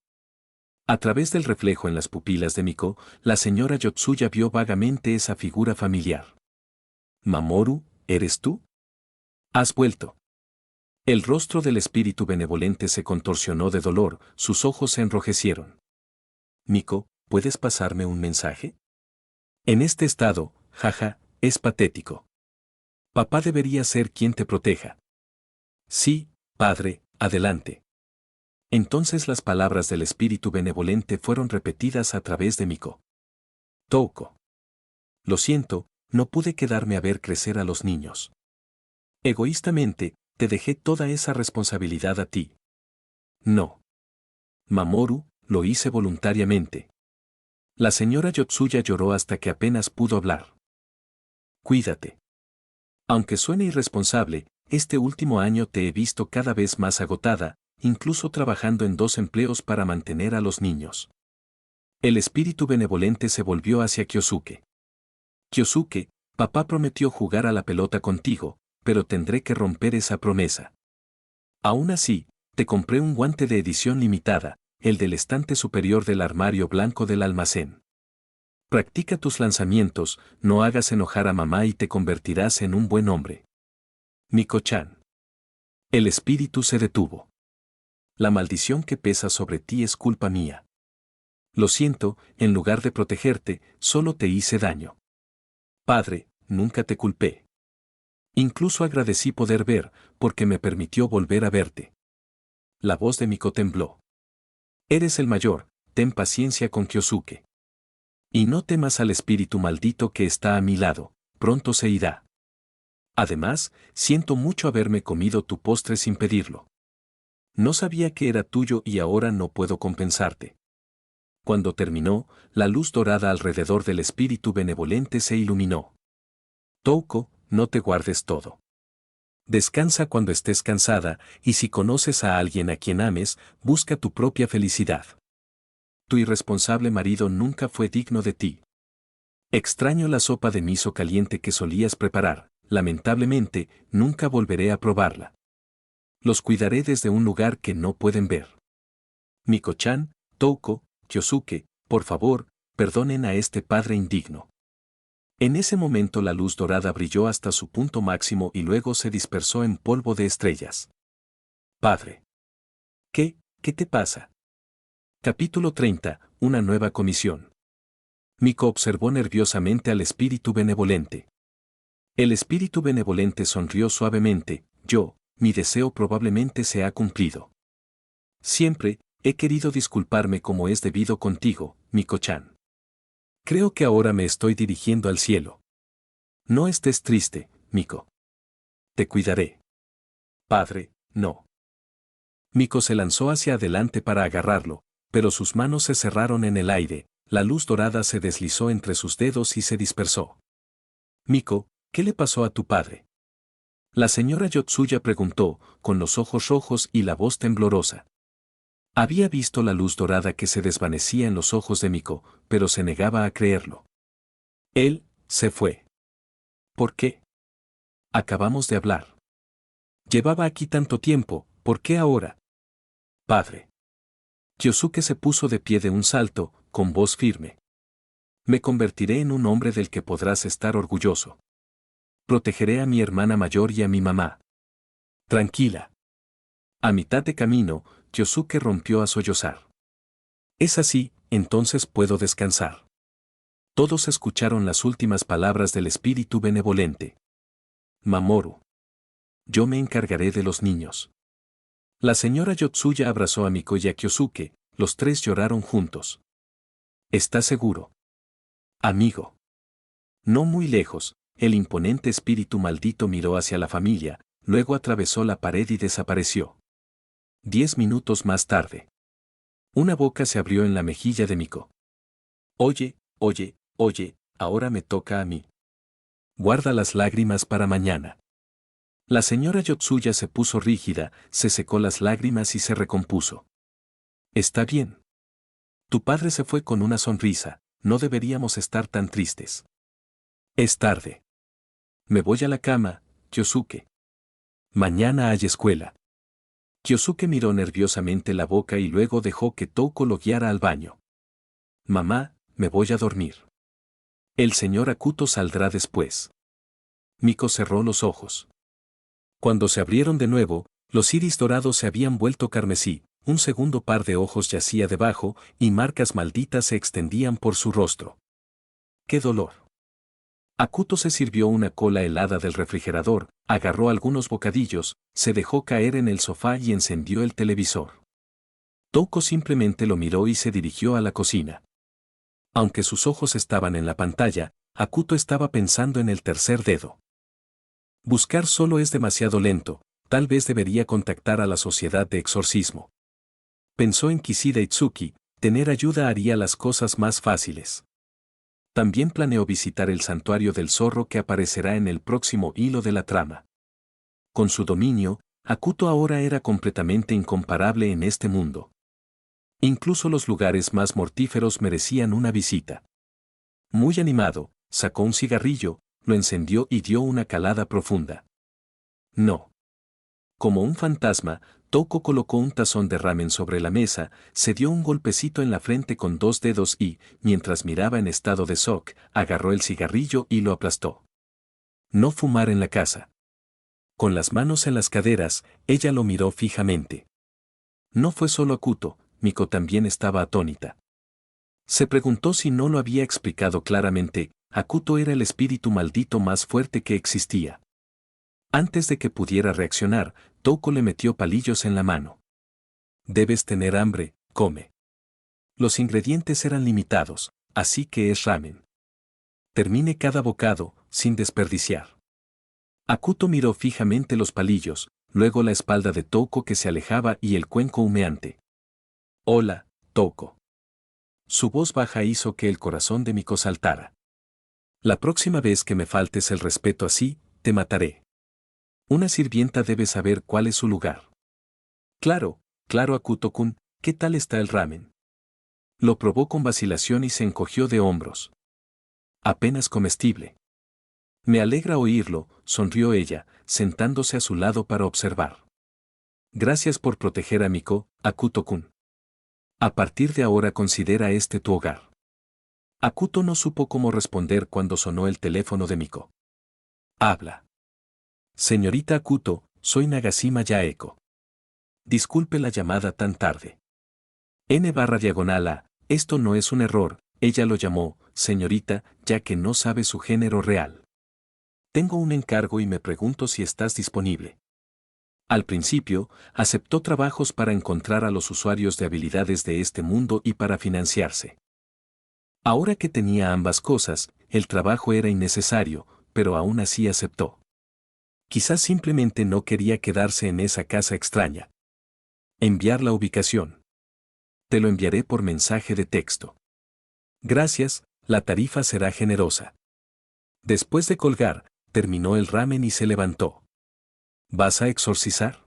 A través del reflejo en las pupilas de Miko, la señora Yotsuya vio vagamente esa figura familiar. Mamoru, ¿eres tú? Has vuelto. El rostro del espíritu benevolente se contorsionó de dolor, sus ojos se enrojecieron. Miko, ¿puedes pasarme un mensaje? En este estado, jaja, es patético. Papá debería ser quien te proteja. Sí, padre, adelante. Entonces las palabras del espíritu benevolente fueron repetidas a través de Miko. Toko. Lo siento, no pude quedarme a ver crecer a los niños. Egoístamente, te dejé toda esa responsabilidad a ti. No. Mamoru, lo hice voluntariamente. La señora Yotsuya lloró hasta que apenas pudo hablar. Cuídate. Aunque suene irresponsable, este último año te he visto cada vez más agotada, incluso trabajando en 2 empleos para mantener a los niños. El espíritu benevolente se volvió hacia Kyosuke. Kyosuke, papá prometió jugar a la pelota contigo, pero tendré que romper esa promesa. Aún así, te compré un guante de edición limitada, el del estante superior del armario blanco del almacén. Practica tus lanzamientos, no hagas enojar a mamá y te convertirás en un buen hombre. Miko-chan. El espíritu se detuvo. La maldición que pesa sobre ti es culpa mía. Lo siento, en lugar de protegerte, solo te hice daño. Padre, nunca te culpé. Incluso agradecí poder ver, porque me permitió volver a verte. La voz de Miko tembló. Eres el mayor, ten paciencia con Kyosuke. Y no temas al espíritu maldito que está a mi lado, pronto se irá. Además, siento mucho haberme comido tu postre sin pedirlo. No sabía que era tuyo y ahora no puedo compensarte. Cuando terminó, la luz dorada alrededor del espíritu benevolente se iluminó. Touko, no te guardes todo. Descansa cuando estés cansada, y si conoces a alguien a quien ames, busca tu propia felicidad. Tu irresponsable marido nunca fue digno de ti. Extraño la sopa de miso caliente que solías preparar, lamentablemente, nunca volveré a probarla. Los cuidaré desde un lugar que no pueden ver. Miko-chan, Touko, Kyosuke, por favor, perdonen a este padre indigno. En ese momento la luz dorada brilló hasta su punto máximo y luego se dispersó en polvo de estrellas. Padre. ¿Qué te pasa? Capítulo 30, una nueva comisión. Miko observó nerviosamente al espíritu benevolente. El espíritu benevolente sonrió suavemente, mi deseo probablemente se ha cumplido. Siempre, he querido disculparme como es debido contigo, Miko-chan. Creo que ahora me estoy dirigiendo al cielo. No estés triste, Miko. Te cuidaré. Padre, no. Miko se lanzó hacia adelante para agarrarlo, pero sus manos se cerraron en el aire, la luz dorada se deslizó entre sus dedos y se dispersó. Miko, ¿qué le pasó a tu padre? La señora Yotsuya preguntó, con los ojos rojos y la voz temblorosa. Había visto la luz dorada que se desvanecía en los ojos de Miko, pero se negaba a creerlo. Él se fue. ¿Por qué? Acabamos de hablar. Llevaba aquí tanto tiempo, ¿por qué ahora? Padre. Kyosuke se puso de pie de un salto, con voz firme. Me convertiré en un hombre del que podrás estar orgulloso. Protegeré a mi hermana mayor y a mi mamá. Tranquila. A mitad de camino, Kyosuke rompió a sollozar. Es así, entonces puedo descansar. Todos escucharon las últimas palabras del espíritu benevolente. Mamoru. Yo me encargaré de los niños. La señora Yotsuya abrazó a Miko y a Kyosuke, los tres lloraron juntos. ¿Estás seguro? Amigo. No muy lejos, el imponente espíritu maldito miró hacia la familia, luego atravesó la pared y desapareció. 10 minutos más tarde. Una boca se abrió en la mejilla de Miko. Oye, ahora me toca a mí. Guarda las lágrimas para mañana. La señora Yotsuya se puso rígida, se secó las lágrimas y se recompuso. Está bien. Tu padre se fue con una sonrisa, no deberíamos estar tan tristes. Es tarde. Me voy a la cama, Kyosuke. Mañana hay escuela. Kyosuke miró nerviosamente la boca y luego dejó que Touko lo guiara al baño. Mamá, me voy a dormir. El señor Akuto saldrá después. Miko cerró los ojos. Cuando se abrieron de nuevo, los iris dorados se habían vuelto carmesí, un segundo par de ojos yacía debajo, y marcas malditas se extendían por su rostro. ¡Qué dolor! Akuto se sirvió una cola helada del refrigerador, agarró algunos bocadillos, se dejó caer en el sofá y encendió el televisor. Touko simplemente lo miró y se dirigió a la cocina. Aunque sus ojos estaban en la pantalla, Akuto estaba pensando en el tercer dedo. Buscar solo es demasiado lento, tal vez debería contactar a la sociedad de exorcismo. Pensó en Kishida Itsuki, tener ayuda haría las cosas más fáciles. También planeó visitar el santuario del zorro que aparecerá en el próximo hilo de la trama. Con su dominio, Akuto ahora era completamente incomparable en este mundo. Incluso los lugares más mortíferos merecían una visita. Muy animado, sacó un cigarrillo, lo encendió y dio una calada profunda. No. Como un fantasma, Touko colocó un tazón de ramen sobre la mesa, se dio un golpecito en la frente con 2 dedos y, mientras miraba en estado de shock, agarró el cigarrillo y lo aplastó. No fumar en la casa. Con las manos en las caderas, ella lo miró fijamente. No fue solo Akuto, Miko también estaba atónita. Se preguntó si no lo había explicado claramente, Akuto era el espíritu maldito más fuerte que existía. Antes de que pudiera reaccionar, Touko le metió palillos en la mano. Debes tener hambre, come. Los ingredientes eran limitados, así que es ramen. Termine cada bocado, sin desperdiciar. Akuto miró fijamente los palillos, luego la espalda de Touko que se alejaba y el cuenco humeante. Hola, Touko. Su voz baja hizo que el corazón de Miko saltara. La próxima vez que me faltes el respeto así, te mataré. Una sirvienta debe saber cuál es su lugar. Claro, claro Akuto-kun, ¿qué tal está el ramen? Lo probó con vacilación y se encogió de hombros. Apenas comestible. Me alegra oírlo, sonrió ella, sentándose a su lado para observar. Gracias por proteger a Miko, Akuto-kun. A partir de ahora considera este tu hogar. Akuto no supo cómo responder cuando sonó el teléfono de Miko. Habla. Señorita Akuto, soy Nagashima Yaeko. Disculpe la llamada tan tarde. N/A, esto no es un error, ella lo llamó, señorita, ya que no sabe su género real. Tengo un encargo y me pregunto si estás disponible. Al principio, aceptó trabajos para encontrar a los usuarios de habilidades de este mundo y para financiarse. Ahora que tenía ambas cosas, el trabajo era innecesario, pero aún así aceptó. Quizás simplemente no quería quedarse en esa casa extraña. Enviar la ubicación. Te lo enviaré por mensaje de texto. Gracias, la tarifa será generosa. Después de colgar, terminó el ramen y se levantó. ¿Vas a exorcizar?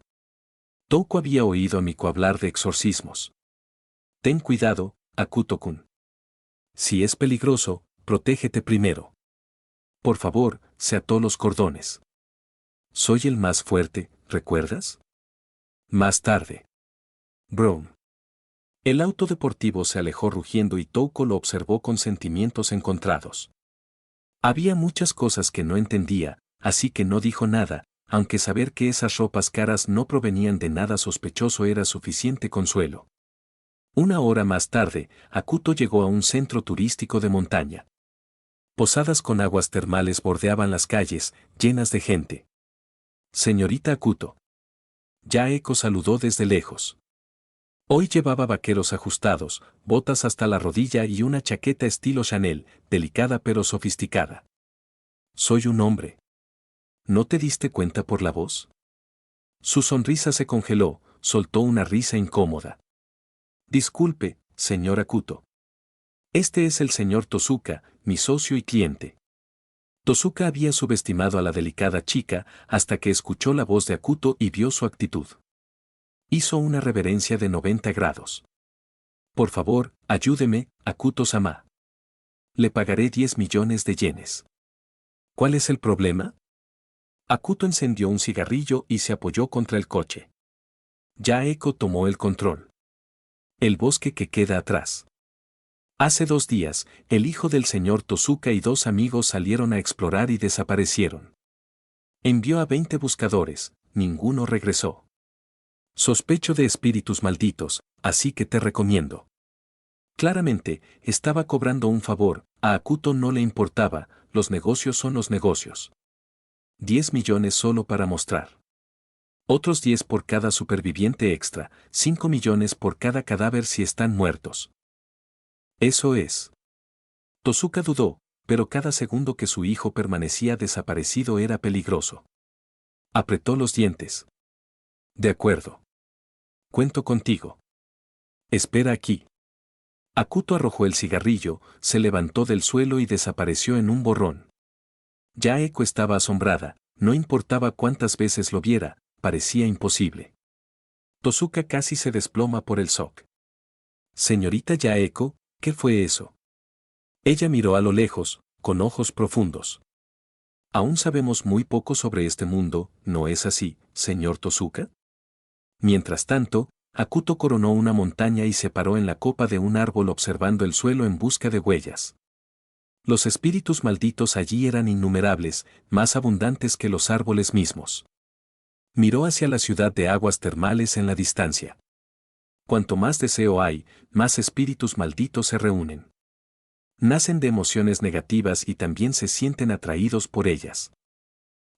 Touko había oído a Miko hablar de exorcismos. Ten cuidado, Akuto-kun. Si es peligroso, protégete primero. Por favor, se ató los cordones. Soy el más fuerte, ¿recuerdas? Más tarde. Brown. El auto deportivo se alejó rugiendo y Touko lo observó con sentimientos encontrados. Había muchas cosas que no entendía, así que no dijo nada, aunque saber que esas ropas caras no provenían de nada sospechoso era suficiente consuelo. Una hora más tarde, Akuto llegó a un centro turístico de montaña. Posadas con aguas termales bordeaban las calles, llenas de gente. Señorita Akuto. Yaeko saludó desde lejos. Hoy llevaba vaqueros ajustados, botas hasta la rodilla y una chaqueta estilo Chanel, delicada pero sofisticada. Soy un hombre. ¿No te diste cuenta por la voz? Su sonrisa se congeló, soltó una risa incómoda. Disculpe, señor Akuto. Este es el señor Tosuka, mi socio y cliente. Tosuka había subestimado a la delicada chica hasta que escuchó la voz de Akuto y vio su actitud. Hizo una reverencia de 90 grados. Por favor, ayúdeme, Akuto-sama. Le pagaré 10 millones de yenes. ¿Cuál es el problema? Akuto encendió un cigarrillo y se apoyó contra el coche. Yaeko tomó el control. El bosque que queda atrás. Hace 2 días, el hijo del señor Tosuka y 2 amigos salieron a explorar y desaparecieron. Envió a 20 buscadores, ninguno regresó. Sospecho de espíritus malditos, así que te recomiendo. Claramente, estaba cobrando un favor, a Akuto no le importaba, los negocios son los negocios. 10 millones solo para mostrar. Otros 10 por cada superviviente extra, 5 millones por cada cadáver si están muertos. Eso es. Tosuka dudó, pero cada segundo que su hijo permanecía desaparecido era peligroso. Apretó los dientes. De acuerdo. Cuento contigo. Espera aquí. Akuto arrojó el cigarrillo, se levantó del suelo y desapareció en un borrón. Yaeko estaba asombrada, no importaba cuántas veces lo viera, parecía imposible. Tosuka casi se desploma por el shock. Señorita Yaeko, ¿qué fue eso? Ella miró a lo lejos, con ojos profundos. Aún sabemos muy poco sobre este mundo, ¿no es así, señor Tosuka? Mientras tanto, Akuto coronó una montaña y se paró en la copa de un árbol observando el suelo en busca de huellas. Los espíritus malditos allí eran innumerables, más abundantes que los árboles mismos. Miró hacia la ciudad de aguas termales en la distancia. Cuanto más deseo hay, más espíritus malditos se reúnen. Nacen de emociones negativas y también se sienten atraídos por ellas.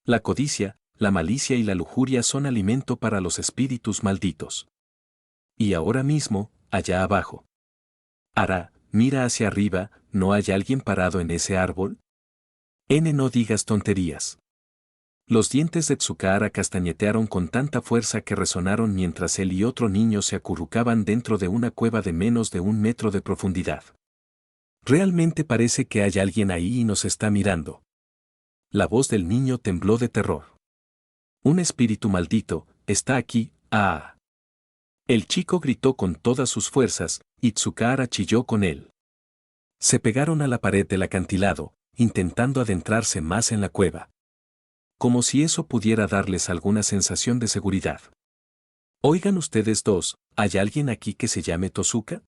La codicia, la malicia y la lujuria son alimento para los espíritus malditos. Y ahora mismo, allá abajo. Ara, mira hacia arriba, ¿no hay alguien parado en ese árbol? No digas tonterías. Los dientes de Tsukahara castañetearon con tanta fuerza que resonaron mientras él y otro niño se acurrucaban dentro de una cueva de menos de 1 metro de profundidad. Realmente parece que hay alguien ahí y nos está mirando. La voz del niño tembló de terror. Un espíritu maldito, está aquí, ¡ah! El chico gritó con todas sus fuerzas, y Tsukahara chilló con él. Se pegaron a la pared del acantilado, intentando adentrarse más en la cueva. Como si eso pudiera darles alguna sensación de seguridad. Oigan ustedes dos, ¿hay alguien aquí que se llame Tosuka?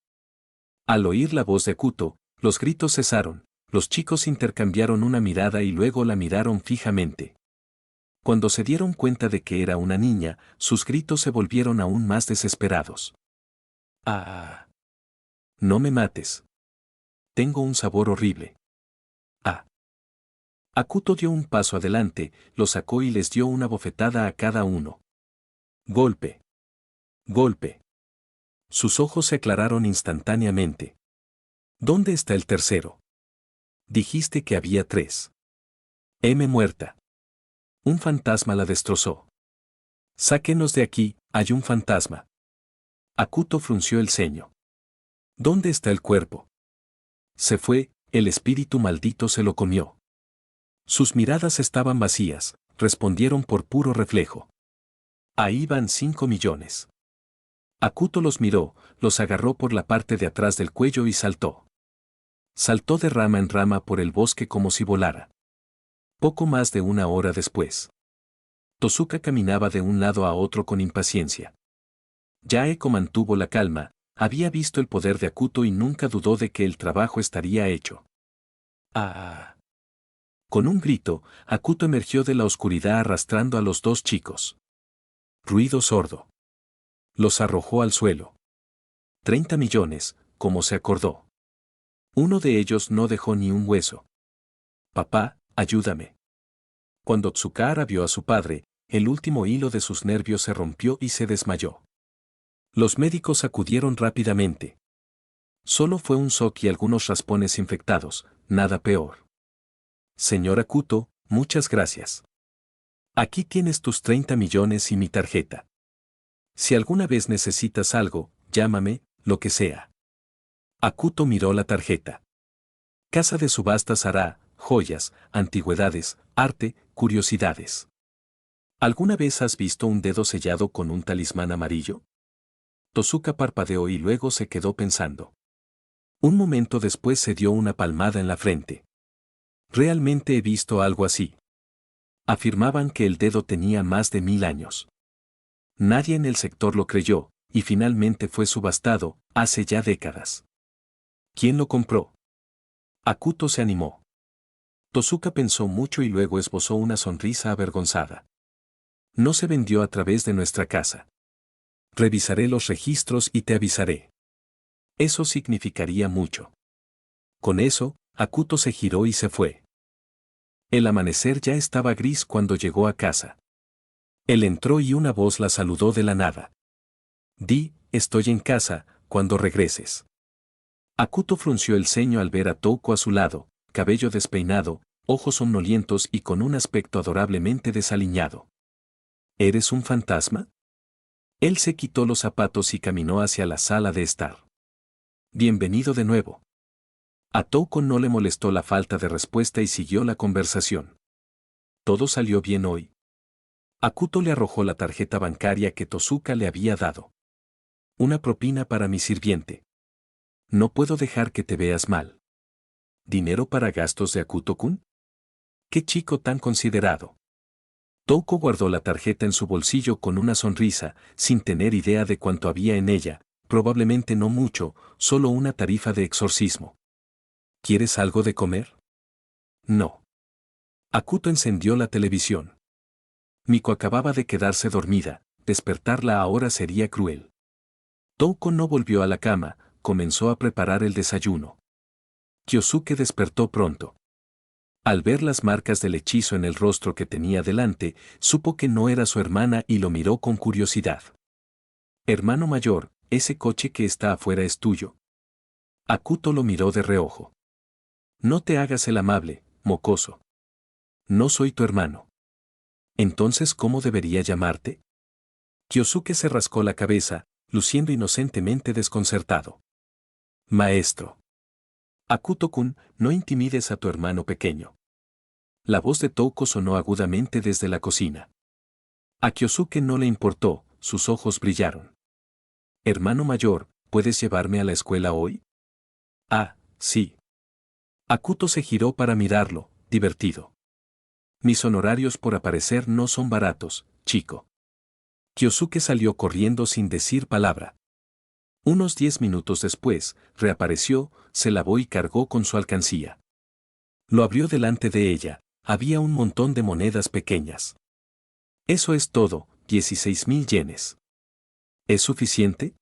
Al oír la voz de Akuto, los gritos cesaron, los chicos intercambiaron una mirada y luego la miraron fijamente. Cuando se dieron cuenta de que era una niña, sus gritos se volvieron aún más desesperados. ¡Ah! No me mates. Tengo un sabor horrible. ¡Ah! Akuto dio un paso adelante, lo sacó y les dio una bofetada a cada uno. Golpe. Golpe. Sus ojos se aclararon instantáneamente. ¿Dónde está el tercero? Dijiste que había 3. Muerta. Un fantasma la destrozó. Sáquenos de aquí, hay un fantasma. Akuto frunció el ceño. ¿Dónde está el cuerpo? Se fue, el espíritu maldito se lo comió. Sus miradas estaban vacías, respondieron por puro reflejo. Ahí van 5 millones. Akuto los miró, los agarró por la parte de atrás del cuello y saltó. Saltó de rama en rama por el bosque como si volara. Poco más de 1 hora después. Tosuka caminaba de un lado a otro con impaciencia. Yaeko mantuvo la calma, había visto el poder de Akuto y nunca dudó de que el trabajo estaría hecho. ¡Ah! Con un grito, Akuto emergió de la oscuridad arrastrando a los 2 chicos. Ruido sordo. Los arrojó al suelo. 30 millones, como se acordó. Uno de ellos no dejó ni un hueso. Papá, ayúdame. Cuando Tsukahara vio a su padre, el último hilo de sus nervios se rompió y se desmayó. Los médicos acudieron rápidamente. Solo fue un shock y algunos raspones infectados, nada peor. Señor Akuto, muchas gracias. Aquí tienes tus 30 millones y mi tarjeta. Si alguna vez necesitas algo, llámame, lo que sea. Akuto miró la tarjeta. Casa de subastas hará, joyas, antigüedades, arte, curiosidades. ¿Alguna vez has visto un dedo sellado con un talismán amarillo? Tosuka parpadeó y luego se quedó pensando. Un momento después se dio una palmada en la frente. Realmente he visto algo así. Afirmaban que el dedo tenía más de 1000 años. Nadie en el sector lo creyó, y finalmente fue subastado, hace ya décadas. ¿Quién lo compró? Akuto se animó. Tosuka pensó mucho y luego esbozó una sonrisa avergonzada. No se vendió a través de nuestra casa. Revisaré los registros y te avisaré. Eso significaría mucho. Con eso, Akuto se giró y se fue. El amanecer ya estaba gris cuando llegó a casa. Él entró y una voz la saludó de la nada. Di, estoy en casa, cuando regreses. Akuto frunció el ceño al ver a Touko a su lado, cabello despeinado, ojos somnolientos y con un aspecto adorablemente desaliñado. ¿Eres un fantasma? Él se quitó los zapatos y caminó hacia la sala de estar. Bienvenido de nuevo. A Touko no le molestó la falta de respuesta y siguió la conversación. ¿Todo salió bien hoy? Akuto le arrojó la tarjeta bancaria que Tozuka le había dado. Una propina para mi sirviente. No puedo dejar que te veas mal. ¿Dinero para gastos de Akuto-kun? ¡Qué chico tan considerado! Touko guardó la tarjeta en su bolsillo con una sonrisa, sin tener idea de cuánto había en ella, probablemente no mucho, solo una tarifa de exorcismo. ¿Quieres algo de comer? No. Akuto encendió la televisión. Miko acababa de quedarse dormida, despertarla ahora sería cruel. Touko no volvió a la cama, comenzó a preparar el desayuno. Kyosuke despertó pronto. Al ver las marcas del hechizo en el rostro que tenía delante, supo que no era su hermana y lo miró con curiosidad. Hermano mayor, ¿ese coche que está afuera es tuyo? Akuto lo miró de reojo. No te hagas el amable, mocoso. No soy tu hermano. Entonces, ¿cómo debería llamarte? Kyosuke se rascó la cabeza, luciendo inocentemente desconcertado. Maestro. Akuto-kun, no intimides a tu hermano pequeño. La voz de Touko sonó agudamente desde la cocina. A Kyosuke no le importó, sus ojos brillaron. Hermano mayor, ¿puedes llevarme a la escuela hoy? Ah, sí. Akuto se giró para mirarlo, divertido. Mis honorarios por aparecer no son baratos, chico. Kyosuke salió corriendo sin decir palabra. Unos 10 minutos después, reapareció, se lavó y cargó con su alcancía. Lo abrió delante de ella, había un montón de monedas pequeñas. Eso es todo, 16.000 yenes. ¿Es suficiente?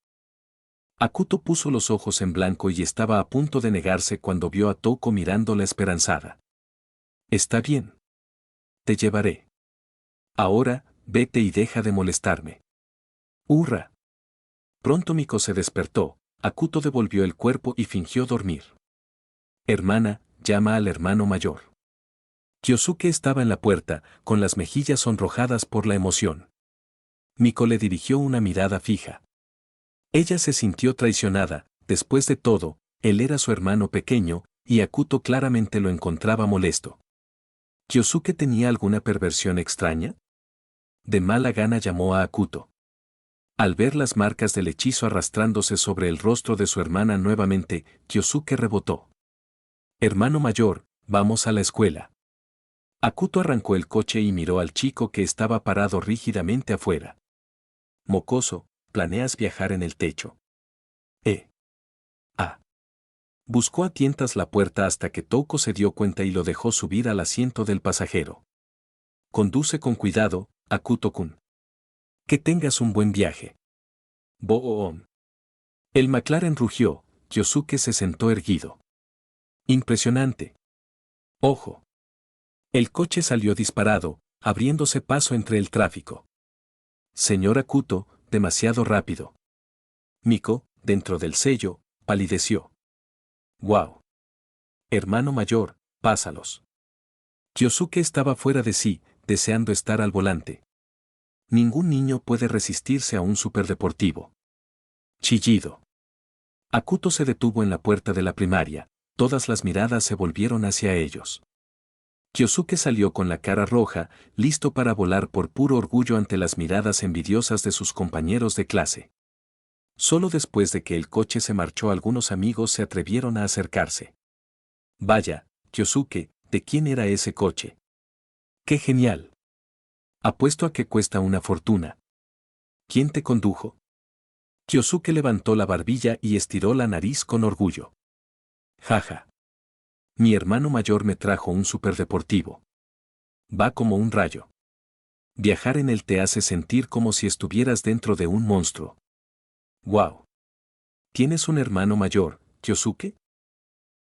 Akuto puso los ojos en blanco y estaba a punto de negarse cuando vio a Touko mirándola esperanzada. Está bien. Te llevaré. Ahora, vete y deja de molestarme. ¡Hurra! Pronto Miko se despertó, Akuto devolvió el cuerpo y fingió dormir. Hermana, llama al hermano mayor. Kyosuke estaba en la puerta, con las mejillas sonrojadas por la emoción. Miko le dirigió una mirada fija. Ella se sintió traicionada, después de todo, él era su hermano pequeño, y Akuto claramente lo encontraba molesto. ¿Kyosuke tenía alguna perversión extraña? De mala gana llamó a Akuto. Al ver las marcas del hechizo arrastrándose sobre el rostro de su hermana nuevamente, Kyosuke rebotó. Hermano mayor, vamos a la escuela. Akuto arrancó el coche y miró al chico que estaba parado rígidamente afuera. Mocoso, ¿planeas viajar en el techo? Ah. Buscó a tientas la puerta hasta que Touko se dio cuenta y lo dejó subir al asiento del pasajero. Conduce con cuidado, Akuto-kun. Que tengas un buen viaje. Boom. El McLaren rugió, Kyosuke se sentó erguido. Impresionante. Ojo. El coche salió disparado, abriéndose paso entre el tráfico. Señor Akuto, demasiado rápido. Miko, dentro del sello, palideció. ¡Guau! Hermano mayor, pásalos. Kyosuke estaba fuera de sí, deseando estar al volante. Ningún niño puede resistirse a un superdeportivo. Chillido. Akuto se detuvo en la puerta de la primaria, todas las miradas se volvieron hacia ellos. Kyosuke salió con la cara roja, listo para volar por puro orgullo ante las miradas envidiosas de sus compañeros de clase. Solo después de que el coche se marchó algunos amigos se atrevieron a acercarse. Vaya, Kyosuke, ¿de quién era ese coche? ¡Qué genial! Apuesto a que cuesta una fortuna. ¿Quién te condujo? Kyosuke levantó la barbilla y estiró la nariz con orgullo. Jaja. Mi hermano mayor me trajo un superdeportivo. Va como un rayo. Viajar en él te hace sentir como si estuvieras dentro de un monstruo. ¡Guau! ¿Tienes un hermano mayor, Kyosuke?